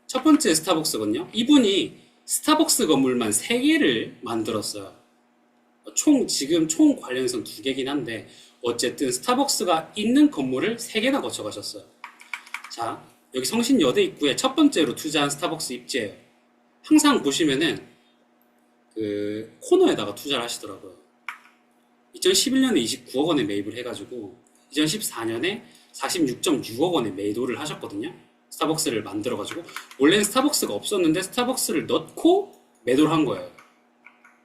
첫 번째 스타벅스거든요. 이분이 스타벅스 건물만 3개를 만들었어요. 지금 총 관련성 2개긴 한데, 어쨌든 스타벅스가 있는 건물을 3개나 거쳐가셨어요. 자, 여기 성신여대 입구에 첫 번째로 투자한 스타벅스 입지예요. 항상 보시면은 그 코너에다가 투자를 하시더라고요. 2011년에 29억 원에 매입을 해가지고 2014년에 46.6억 원에 매도를 하셨거든요. 스타벅스를 만들어가지고 원래는 스타벅스가 없었는데 스타벅스를 넣고 매도를 한 거예요.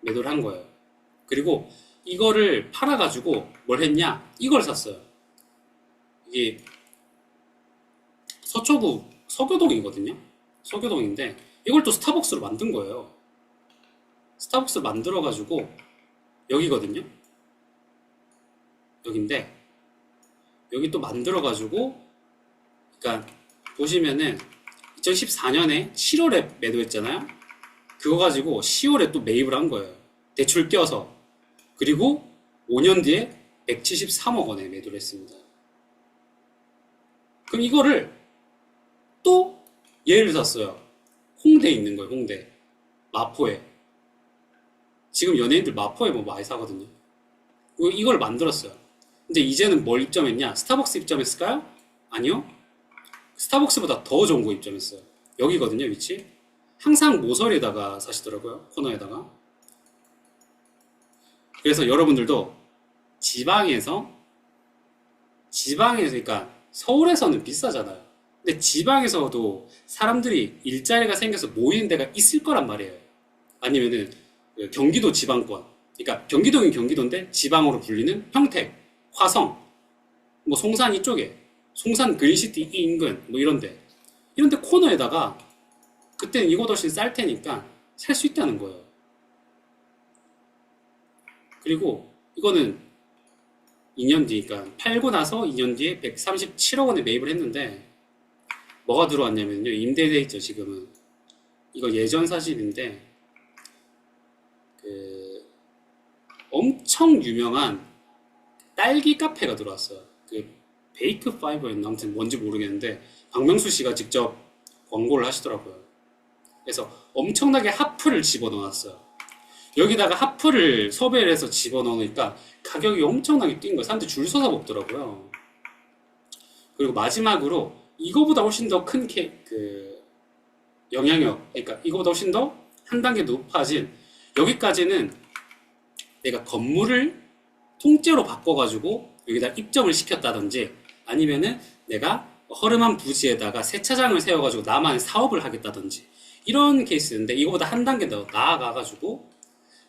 매도를 한 거예요. 그리고 이거를 팔아가지고 뭘 했냐? 이걸 샀어요. 이게 서초구 서교동이거든요. 서교동인데 이걸 또 스타벅스로 만든 거예요. 스타벅스 만들어가지고 여기거든요. 여긴데 여기 또 만들어가지고 그러니까 보시면은 2014년에 7월에 매도했잖아요. 그거 가지고 10월에 또 매입을 한 거예요. 대출 껴서. 그리고 5년 뒤에 173억 원에 매도를 했습니다. 그럼 이거를 또 얘를 샀어요. 홍대에 있는 거예요. 홍대. 마포에. 지금 연예인들 마포에 뭐 많이 사거든요. 이걸 만들었어요. 근데 이제는 뭘 입점했냐? 스타벅스 입점했을까요? 아니요. 스타벅스보다 더 좋은 거 입점했어요. 여기거든요, 위치. 항상 모서리에다가 사시더라고요. 코너에다가. 그래서 여러분들도 지방에서, 그러니까 서울에서는 비싸잖아요. 근데 지방에서도 사람들이 일자리가 생겨서 모이는 데가 있을 거란 말이에요. 아니면은 경기도 지방권. 그러니까 경기도는 경기도인데 지방으로 불리는 평택, 화성, 뭐 송산 이쪽에, 송산 그린시티 이 인근 뭐 이런데 코너에다가 그때는 이거보다 훨씬 쌀 테니까 살 수 있다는 거예요. 그리고 이거는 2년 뒤, 그러니까 팔고 나서 2년 뒤에 137억 원에 매입을 했는데 뭐가 들어왔냐면요. 임대돼 있죠, 지금은. 이거 예전 사실인데 그 엄청 유명한 딸기 카페가 들어왔어요. 그 베이크 파이버였나 아무튼 뭔지 모르겠는데 박명수 씨가 직접 광고를 하시더라고요. 그래서 엄청나게 하프를 집어넣어놨어요. 여기다가 하프를 섭외를 해서 집어넣으니까 가격이 엄청나게 뛴 거예요. 사람들이 줄 서서 먹더라고요. 그리고 마지막으로 이거보다 훨씬 더 큰 영향력, 그러니까 이거보다 훨씬 더 한 단계 높아진 여기까지는 내가 건물을 통째로 바꿔가지고 여기다 입점을 시켰다든지 아니면은 내가 허름한 부지에다가 세차장을 세워가지고 나만의 사업을 하겠다든지 이런 케이스인데 이거보다 한 단계 더 나아가가지고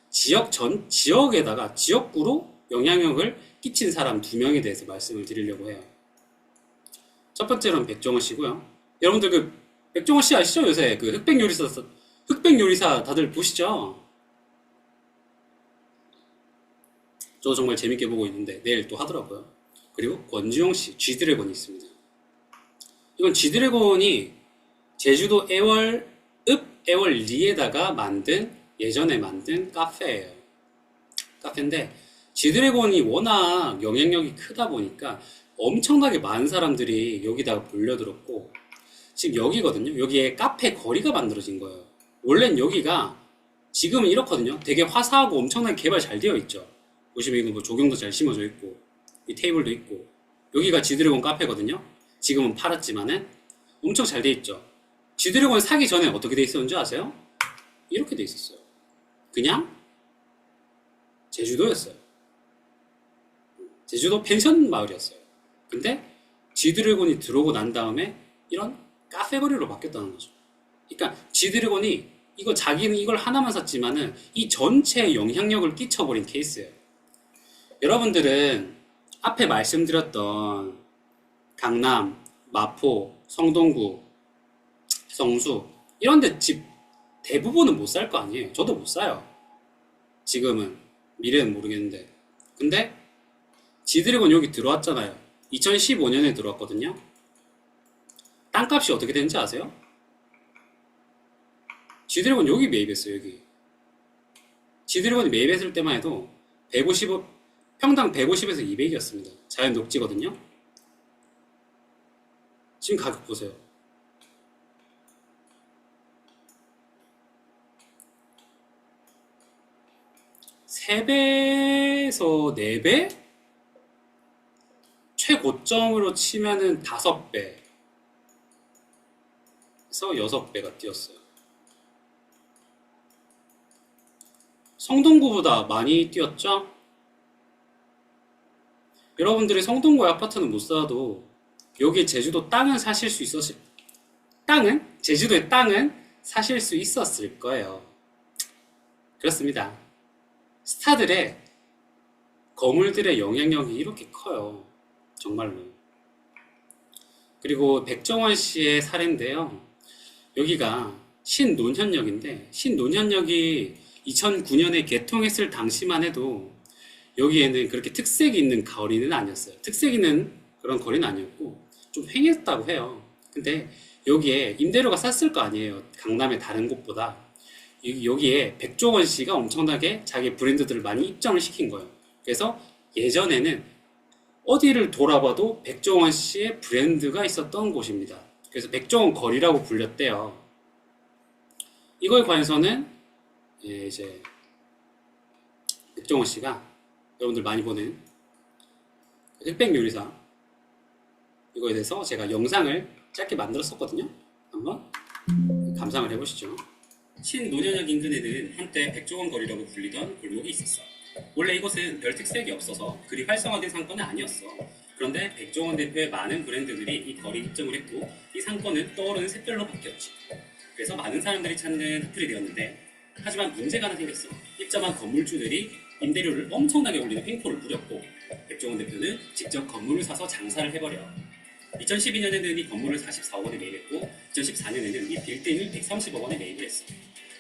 지역에다가 지역구로 영향력을 끼친 사람 2명에 대해서 말씀을 드리려고 해요. 첫 번째로는 백종원 씨고요. 여러분들 그 백종원 씨 아시죠? 요새 그 흑백 요리사 다들 보시죠? 저 정말 재밌게 보고 있는데 내일 또 하더라고요. 그리고 권지용 씨, G드래곤이 있습니다. 이건 G드래곤이 제주도 애월리에다가 예전에 만든 카페예요. 카페인데 G드래곤이 워낙 영향력이 크다 보니까 엄청나게 많은 사람들이 여기다가 몰려들었고 지금 여기거든요. 여기에 카페 거리가 만들어진 거예요. 원래는 여기가 지금은 이렇거든요. 되게 화사하고 엄청나게 개발 잘 되어 있죠. 보시면 이거 뭐 조경도 잘 심어져 있고 이 테이블도 있고 여기가 G드래곤 카페거든요. 지금은 팔았지만은 엄청 잘 돼 있죠. G드래곤 사기 전에 어떻게 돼 있었는지 아세요? 이렇게 돼 있었어요. 그냥 제주도였어요. 제주도 펜션 마을이었어요. 근데 G드래곤이 들어오고 난 다음에 이런 카페 거리로 바뀌었다는 거죠. 그러니까 G드래곤이 자기는 이걸 하나만 샀지만은 이 전체에 영향력을 끼쳐버린 케이스예요. 여러분들은 앞에 말씀드렸던 강남, 마포, 성동구, 성수 이런데 집 대부분은 못 살 거 아니에요. 저도 못 사요. 지금은. 미래는 모르겠는데. 근데 G드래곤 여기 들어왔잖아요. 2015년에 들어왔거든요. 땅값이 어떻게 되는지 아세요? G드래곤 여기 매입했어요. 여기. G드래곤이 매입했을 때만 해도 150억, 평당 150에서 200이었습니다. 자연 녹지거든요. 지금 가격 보세요. 3배에서 4배? 최고점으로 치면은 5배에서 6배가 뛰었어요. 성동구보다 많이 뛰었죠? 여러분들이 성동구의 아파트는 못 사도 여기 제주도 땅은 사실 수 있었을, 제주도의 땅은 사실 수 있었을 거예요. 그렇습니다. 스타들의, 거물들의 영향력이 이렇게 커요. 정말로. 그리고 백종원 씨의 사례인데요. 여기가 신논현역인데, 신논현역이 2009년에 개통했을 당시만 해도 여기에는 그렇게 특색 있는 거리는 아니었어요. 특색 있는 그런 거리는 아니었고 좀 횡했다고 해요. 근데 여기에 임대료가 쌌을 거 아니에요. 강남의 다른 곳보다. 여기에 백종원 씨가 엄청나게 자기 브랜드들을 많이 입점을 시킨 거예요. 그래서 예전에는 어디를 돌아봐도 백종원 씨의 브랜드가 있었던 곳입니다. 그래서 백종원 거리라고 불렸대요. 이거에 관해서는 이제 백종원 씨가 여러분들 많이 보는 흑백 요리사, 이거에 대해서 제가 영상을 짧게 만들었었거든요. 한번 감상을 해보시죠. 신논현역 인근에는 한때 백종원 거리라고 불리던 골목이 있었어. 원래 이곳은 별 특색이 없어서 그리 활성화된 상권은 아니었어. 그런데 백종원 대표의 많은 브랜드들이 이 거리 입점을 했고 이 상권은 떠오르는 샛별로 바뀌었지. 그래서 많은 사람들이 찾는 핫플이 되었는데, 하지만 문제가 하나 생겼어. 입점한 건물주들이 임대료를 엄청나게 올리는 횡포를 부렸고 백종원 대표는 직접 건물을 사서 장사를 해버려. 2012년에는 이 건물을 44억 원에 매입했고 2014년에는 이 빌딩을 130억 원에 매입을 했어.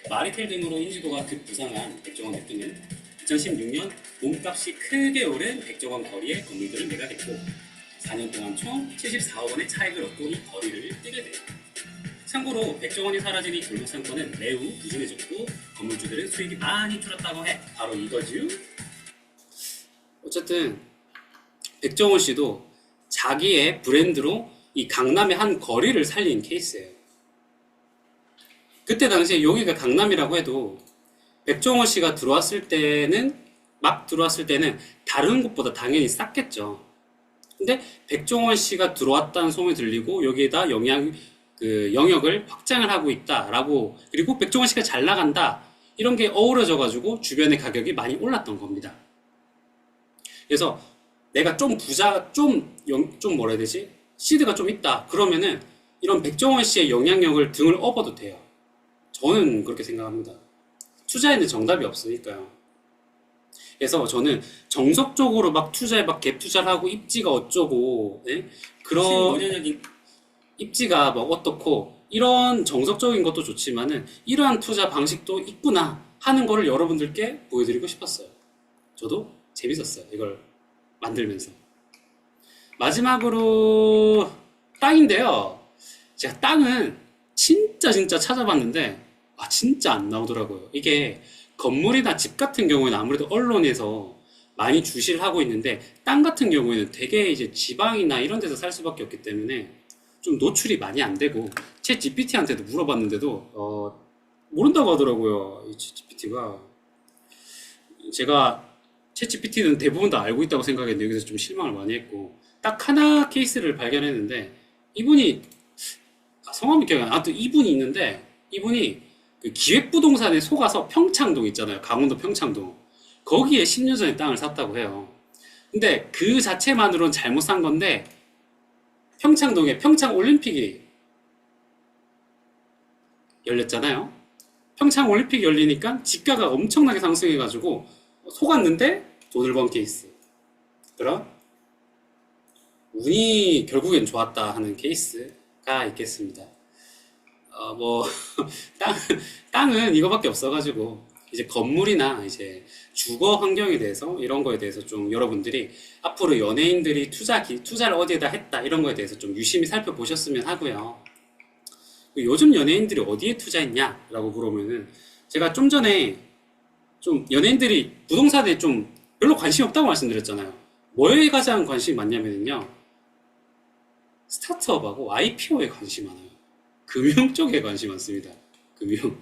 마리텔 등으로 인지도가 급부상한 백종원 대표는 2016년 몸값이 크게 오른 백종원 거리의 건물들을 매각했고 4년 동안 총 74억 원의 차익을 얻고 이 거리를 뜨게 돼. 참고로 백종원이 사라진 이 골목 상권은 매우 부진해졌고 건물주들은 수익이 많이 줄었다고 해. 바로 이거지. 어쨌든 백종원 씨도 자기의 브랜드로 이 강남의 한 거리를 살린 케이스예요. 그때 당시에 여기가 강남이라고 해도 백종원 씨가 막 들어왔을 때는 다른 곳보다 당연히 쌌겠죠. 근데 백종원 씨가 들어왔다는 소문이 들리고 여기에다 영역을 확장을 하고 있다라고, 그리고 백종원 씨가 잘 나간다, 이런 게 어우러져가지고 주변의 가격이 많이 올랐던 겁니다. 그래서 내가 좀 뭐라 해야 되지? 시드가 좀 있다. 그러면은 이런 백종원 씨의 영향력을 등을 업어도 돼요. 저는 그렇게 생각합니다. 투자에는 정답이 없으니까요. 그래서 저는 정석적으로 막 투자에 막 갭 투자를 하고 입지가 어쩌고, 예? 그런 입지가 뭐 어떻고 이런 정석적인 것도 좋지만은 이러한 투자 방식도 있구나 하는 거를 여러분들께 보여드리고 싶었어요. 저도 재밌었어요. 이걸 만들면서. 마지막으로 땅인데요. 제가 땅은 진짜 찾아봤는데 진짜 안 나오더라고요. 이게 건물이나 집 같은 경우에는 아무래도 언론에서 많이 주시를 하고 있는데 땅 같은 경우에는 되게 이제 지방이나 이런 데서 살 수밖에 없기 때문에 좀 노출이 많이 안 되고, 챗 GPT한테도 물어봤는데도 모른다고 하더라고요. 이 챗 GPT가. 제가 챗 GPT는 대부분 다 알고 있다고 생각했는데 여기서 좀 실망을 많이 했고, 딱 하나 케이스를 발견했는데 이분이 성함이 기억이 안 나. 또 이분이 있는데 이분이 그 기획부동산에 속아서 평창동 있잖아요. 강원도 평창동. 거기에 10년 전에 땅을 샀다고 해요. 근데 그 자체만으로는 잘못 산 건데 평창동에 평창올림픽이 열렸잖아요. 평창올림픽이 열리니까 집가가 엄청나게 상승해가지고 속았는데 돈을 번 케이스. 그런 운이 결국엔 좋았다 하는 케이스가 있겠습니다. 뭐 땅은 이거밖에 없어가지고 이제 건물이나 이제 주거 환경에 대해서 이런 거에 대해서 좀 여러분들이 앞으로 연예인들이 투자를 어디에다 했다 이런 거에 대해서 좀 유심히 살펴보셨으면 하고요. 요즘 연예인들이 어디에 투자했냐라고 물어보면은 제가 좀 전에 좀 연예인들이 부동산에 좀 별로 관심이 없다고 말씀드렸잖아요. 뭐에 가장 관심이 많냐면요, 스타트업하고 IPO에 관심이 많아요. 금융 쪽에 관심이 많습니다. 금융.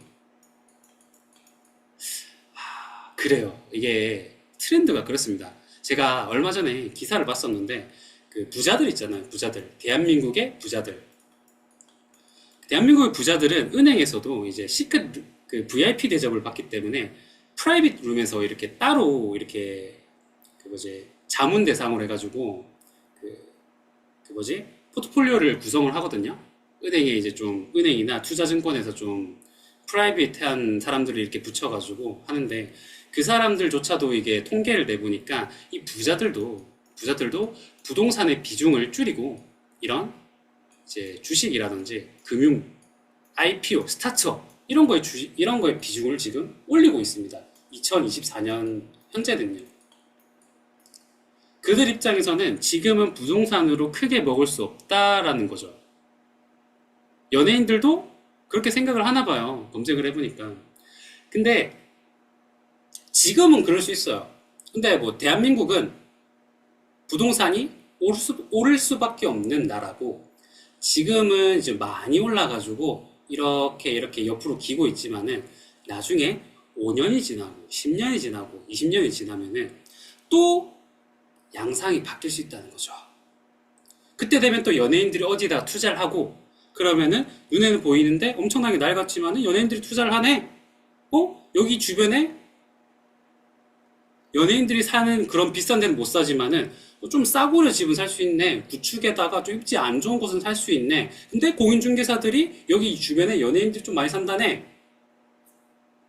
그래요. 이게 트렌드가 그렇습니다. 제가 얼마 전에 기사를 봤었는데, 그 부자들 있잖아요. 부자들. 대한민국의 부자들. 대한민국의 부자들은 은행에서도 이제 시크릿 그 VIP 대접을 받기 때문에 프라이빗 룸에서 이렇게 따로 이렇게 그 뭐지 자문 대상으로 해가지고 그, 그 뭐지 포트폴리오를 구성을 하거든요. 은행에 이제 좀 은행이나 투자증권에서 좀 프라이빗한 사람들을 이렇게 붙여가지고 하는데 그 사람들조차도 이게 통계를 내보니까 이 부자들도 부동산의 비중을 줄이고 이런 이제 주식이라든지 금융, IPO, 스타트업 이런 거에 비중을 지금 올리고 있습니다. 2024년 현재는요. 그들 입장에서는 지금은 부동산으로 크게 먹을 수 없다라는 거죠. 연예인들도 그렇게 생각을 하나 봐요. 검색을 해보니까. 근데 지금은 그럴 수 있어요. 근데 뭐 대한민국은 부동산이 오를 수밖에 없는 나라고 지금은 이제 많이 올라가지고 이렇게 옆으로 기고 있지만은 나중에 5년이 지나고 10년이 지나고 20년이 지나면은 또 양상이 바뀔 수 있다는 거죠. 그때 되면 또 연예인들이 어디다 투자를 하고 그러면은 눈에는 보이는데 엄청나게 낡았지만은 연예인들이 투자를 하네? 여기 주변에 연예인들이 사는 그런 비싼 데는 못 사지만은 좀 싸구려 집은 살 수 있네. 구축에다가 좀 입지 안 좋은 곳은 살 수 있네. 근데 공인중개사들이 여기 주변에 연예인들이 좀 많이 산다네.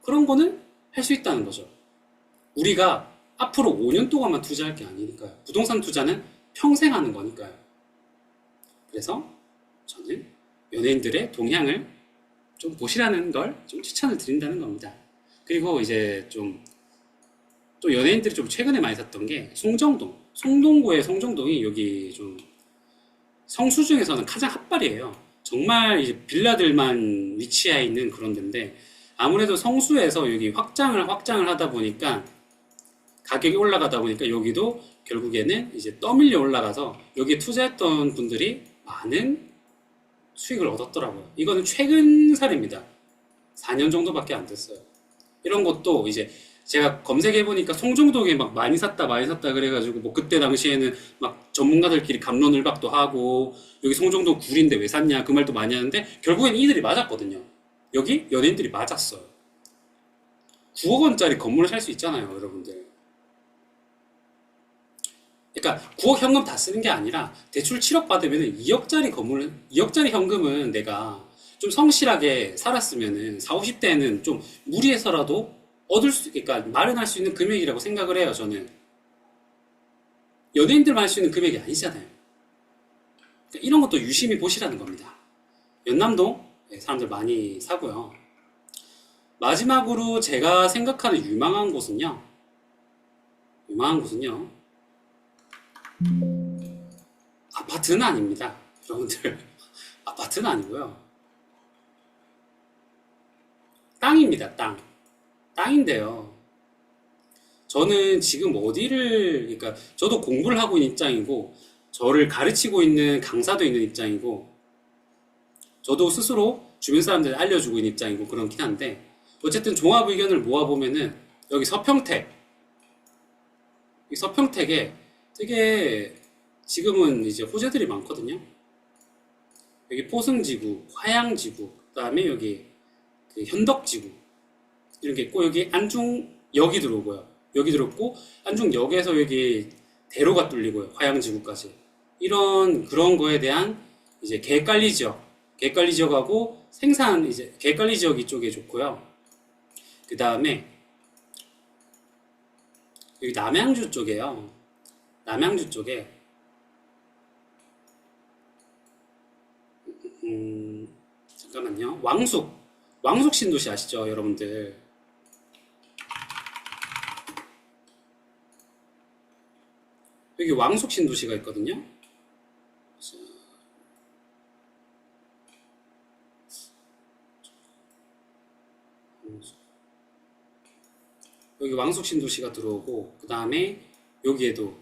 그런 거는 할 수 있다는 거죠. 우리가 앞으로 5년 동안만 투자할 게 아니니까요. 부동산 투자는 평생 하는 거니까요. 그래서 저는 연예인들의 동향을 좀 보시라는 걸 좀 추천을 드린다는 겁니다. 그리고 이제 좀 또 연예인들이 좀 최근에 많이 샀던 게 송정구의 송정동이 여기 좀 성수 중에서는 가장 핫발이에요. 정말 이제 빌라들만 위치해 있는 그런 데인데 아무래도 성수에서 여기 확장을 하다 보니까 가격이 올라가다 보니까 여기도 결국에는 이제 떠밀려 올라가서 여기에 투자했던 분들이 많은 수익을 얻었더라고요. 이거는 최근 사례입니다. 4년 정도밖에 안 됐어요. 이런 것도 이제 제가 검색해보니까 송정동에 막 많이 샀다 그래가지고 뭐 그때 당시에는 막 전문가들끼리 갑론을박도 하고 여기 송정동 굴인데 왜 샀냐 그 말도 많이 하는데 결국엔 이들이 맞았거든요. 여기 연예인들이 맞았어요. 9억 원짜리 건물을 살 수 있잖아요, 여러분들. 그러니까 9억 현금 다 쓰는 게 아니라 대출 7억 받으면 2억짜리 현금은 내가 좀 성실하게 살았으면은 40, 50대에는 좀 무리해서라도 그러니까 마련할 수 있는 금액이라고 생각을 해요, 저는. 연예인들만 할 수 있는 금액이 아니잖아요. 그러니까 이런 것도 유심히 보시라는 겁니다. 연남동 사람들 많이 사고요. 마지막으로 제가 생각하는 유망한 곳은요. 아파트는 아닙니다. 여러분들. 아파트는 아니고요. 땅입니다, 땅인데요. 저는 지금 그러니까 저도 공부를 하고 있는 입장이고, 저를 가르치고 있는 강사도 있는 입장이고, 저도 스스로 주변 사람들 알려주고 있는 입장이고, 그렇긴 한데, 어쨌든 종합 의견을 모아보면은, 여기 이 서평택에 되게 지금은 이제 호재들이 많거든요. 여기 포승지구, 화양지구, 그 다음에 여기 그 현덕지구, 이런 게 있고, 여기 안중역이 들어오고요. 여기 들어오고, 안중역에서 여기 대로가 뚫리고요. 화양지구까지. 그런 거에 대한 이제 계획관리 지역하고 이제 계획관리 지역 이쪽에 좋고요. 그 다음에 여기 남양주 쪽에요. 남양주 쪽에, 잠깐만요. 왕숙 신도시 아시죠, 여러분들? 여기 왕숙 신도시가 있거든요. 여기 왕숙 신도시가 들어오고, 그 다음에 여기에도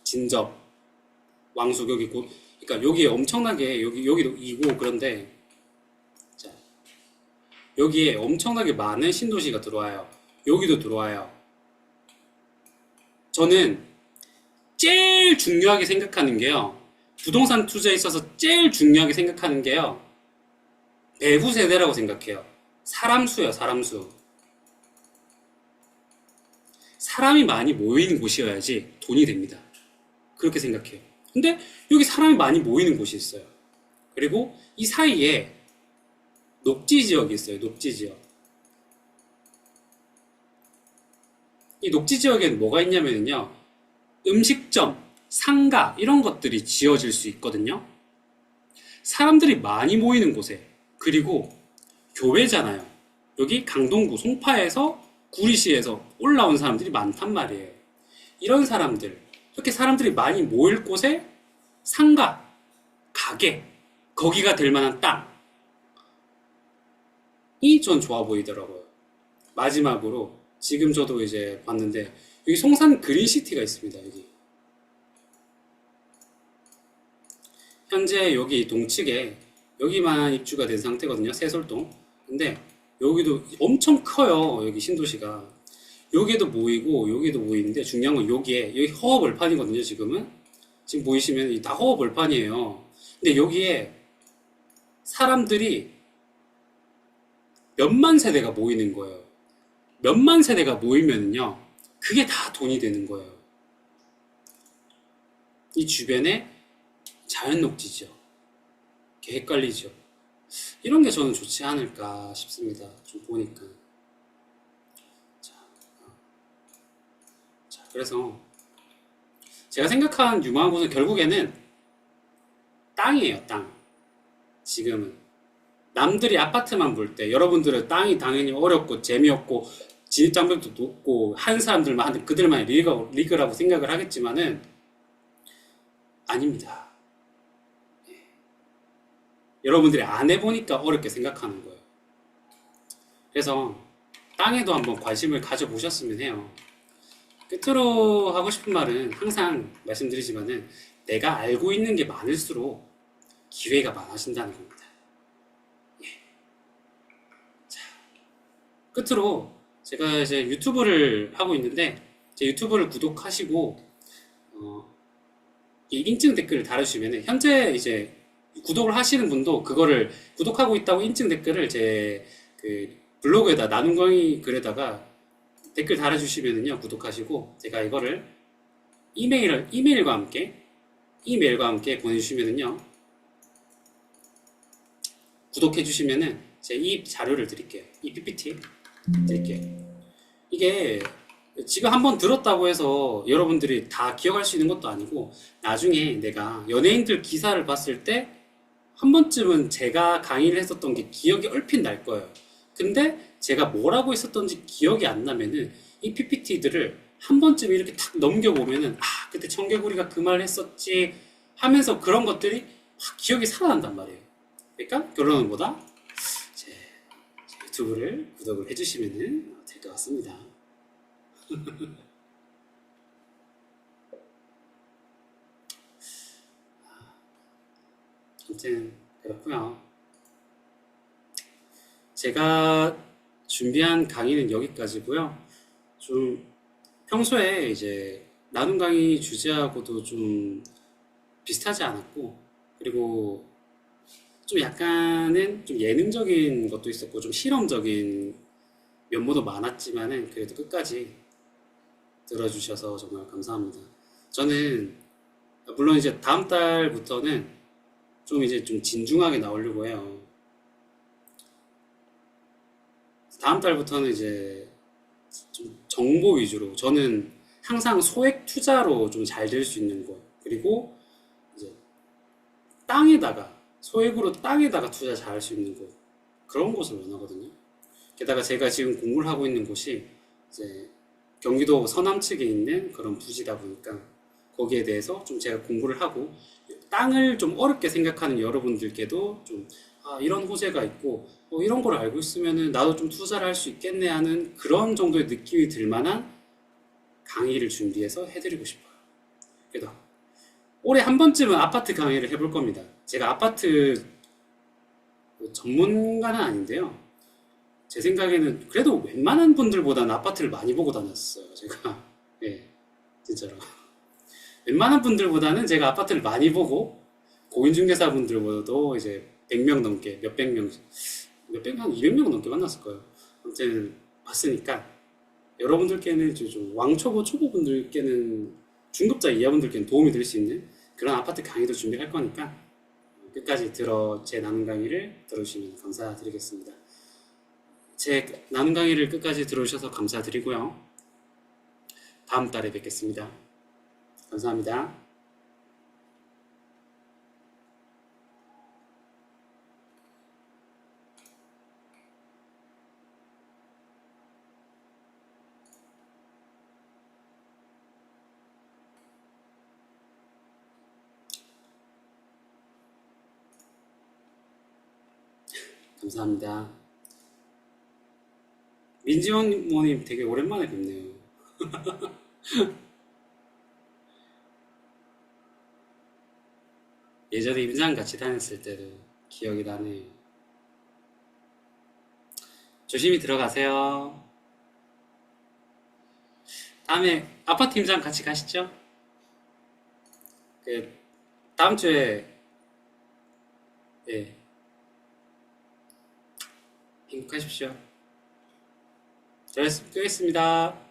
진접, 왕숙 여기 그러니까 여기에 엄청나게 여기도 이고 그런데 자 여기에 엄청나게 많은 신도시가 들어와요. 여기도 들어와요. 저는 제일 중요하게 생각하는 게요. 부동산 투자에 있어서 제일 중요하게 생각하는 게요. 배후 세대라고 생각해요. 사람 수요, 사람 수. 사람이 많이 모이는 곳이어야지 돈이 됩니다. 그렇게 생각해요. 근데 여기 사람이 많이 모이는 곳이 있어요. 그리고 이 사이에 녹지 지역이 있어요. 녹지 지역. 이 녹지 지역에는 뭐가 있냐면요. 음식점, 상가 이런 것들이 지어질 수 있거든요. 사람들이 많이 모이는 곳에. 그리고 교외잖아요. 여기 강동구 송파에서 구리시에서 올라온 사람들이 많단 말이에요. 이런 사람들, 이렇게 사람들이 많이 모일 곳에 상가, 가게, 거기가 될 만한 땅이 전 좋아 보이더라고요. 마지막으로 지금 저도 이제 봤는데 여기 송산 그린시티가 있습니다. 여기 현재 여기 동측에 여기만 입주가 된 상태거든요. 새솔동. 근데 여기도 엄청 커요. 여기 신도시가. 여기도 모이고 여기도 모이는데 중요한 건 여기에 여기 허허벌판이거든요. 지금은 지금 보이시면 다 허허벌판이에요. 근데 여기에 사람들이 몇만 세대가 모이는 거예요. 몇만 세대가 모이면요 그게 다 돈이 되는 거예요. 이 주변에 자연 녹지죠. 헷갈리죠. 이런 게 저는 좋지 않을까 싶습니다. 좀 보니까. 자, 그래서 제가 생각한 유망한 곳은 결국에는 땅이에요, 땅. 지금은. 남들이 아파트만 볼 때 여러분들은 땅이 당연히 어렵고 재미없고 진입장벽도 높고 한 사람들만 하는 그들만의 리그라고 생각을 하겠지만은 아닙니다. 여러분들이 안 해보니까 어렵게 생각하는 거예요. 그래서 땅에도 한번 관심을 가져보셨으면 해요. 끝으로 하고 싶은 말은 항상 말씀드리지만은 내가 알고 있는 게 많을수록 기회가 많아진다는 겁니다. 예. 자, 끝으로 제가 이제 유튜브를 하고 있는데 제 유튜브를 구독하시고 이 인증 댓글을 달아주시면 현재 이제 구독을 하시는 분도 그거를 구독하고 있다고 인증 댓글을 제 그 블로그에다 나눔 강의 글에다가 댓글 달아주시면은요 구독하시고 제가 이거를 이메일과 함께 보내주시면은요 구독해 주시면은 제 이 자료를 드릴게요. 이 PPT 드릴게요. 이게 지금 한번 들었다고 해서 여러분들이 다 기억할 수 있는 것도 아니고 나중에 내가 연예인들 기사를 봤을 때 한 번쯤은 제가 강의를 했었던 게 기억이 얼핏 날 거예요. 근데 제가 뭐라고 했었던지 기억이 안 나면은 이 PPT들을 한 번쯤 이렇게 탁 넘겨보면은 그때 청개구리가 그 말 했었지 하면서 그런 것들이 기억이 살아난단 말이에요. 그러니까 결론은 뭐다? 제 유튜브를 구독을 해주시면 될 것 같습니다. 아무튼 그렇고요. 제가 준비한 강의는 여기까지고요. 좀 평소에 이제 나눔 강의 주제하고도 좀 비슷하지 않았고 그리고 좀 약간은 좀 예능적인 것도 있었고 좀 실험적인 면모도 많았지만은 그래도 끝까지 들어주셔서 정말 감사합니다. 저는 물론 이제 다음 달부터는 좀 이제 좀 진중하게 나오려고 해요. 다음 달부터는 이제 좀 정보 위주로 저는 항상 소액 투자로 좀 잘 될 수 있는 곳 그리고 이제 소액으로 땅에다가 투자 잘 할 수 있는 곳 그런 곳을 원하거든요. 게다가 제가 지금 공부를 하고 있는 곳이 이제 경기도 서남 측에 있는 그런 부지다 보니까 거기에 대해서 좀 제가 공부를 하고 땅을 좀 어렵게 생각하는 여러분들께도 좀 이런 호재가 있고 이런 걸 알고 있으면은 나도 좀 투자를 할 수 있겠네 하는 그런 정도의 느낌이 들 만한 강의를 준비해서 해드리고 싶어요. 그래도 올해 한 번쯤은 아파트 강의를 해볼 겁니다. 제가 아파트 전문가는 아닌데요. 제 생각에는 그래도 웬만한 분들보다는 아파트를 많이 보고 다녔어요, 제가. 예, 진짜로. 웬만한 분들보다는 제가 아파트를 많이 보고, 공인중개사분들보다도 이제 100명 넘게, 몇백 명, 몇백 명, 200명 넘게 만났을 거예요. 아무튼, 봤으니까, 여러분들께는 좀 왕초보 초보분들께는, 중급자 이하분들께는 도움이 될 수 있는 그런 아파트 강의도 준비할 거니까, 끝까지 제 나눔 강의를 들어주시면 감사드리겠습니다. 제 나눔 강의를 끝까지 들어주셔서 감사드리고요. 다음 달에 뵙겠습니다. 감사합니다. 감사합니다. 민지원 모님 되게 오랜만에 뵙네요. 예전에 임장 같이 다녔을 때도 기억이 나네요. 조심히 들어가세요. 다음에 아파트 임장 같이 가시죠. 그 다음 주에 예, 행복하십시오. 잘 뵙겠습니다.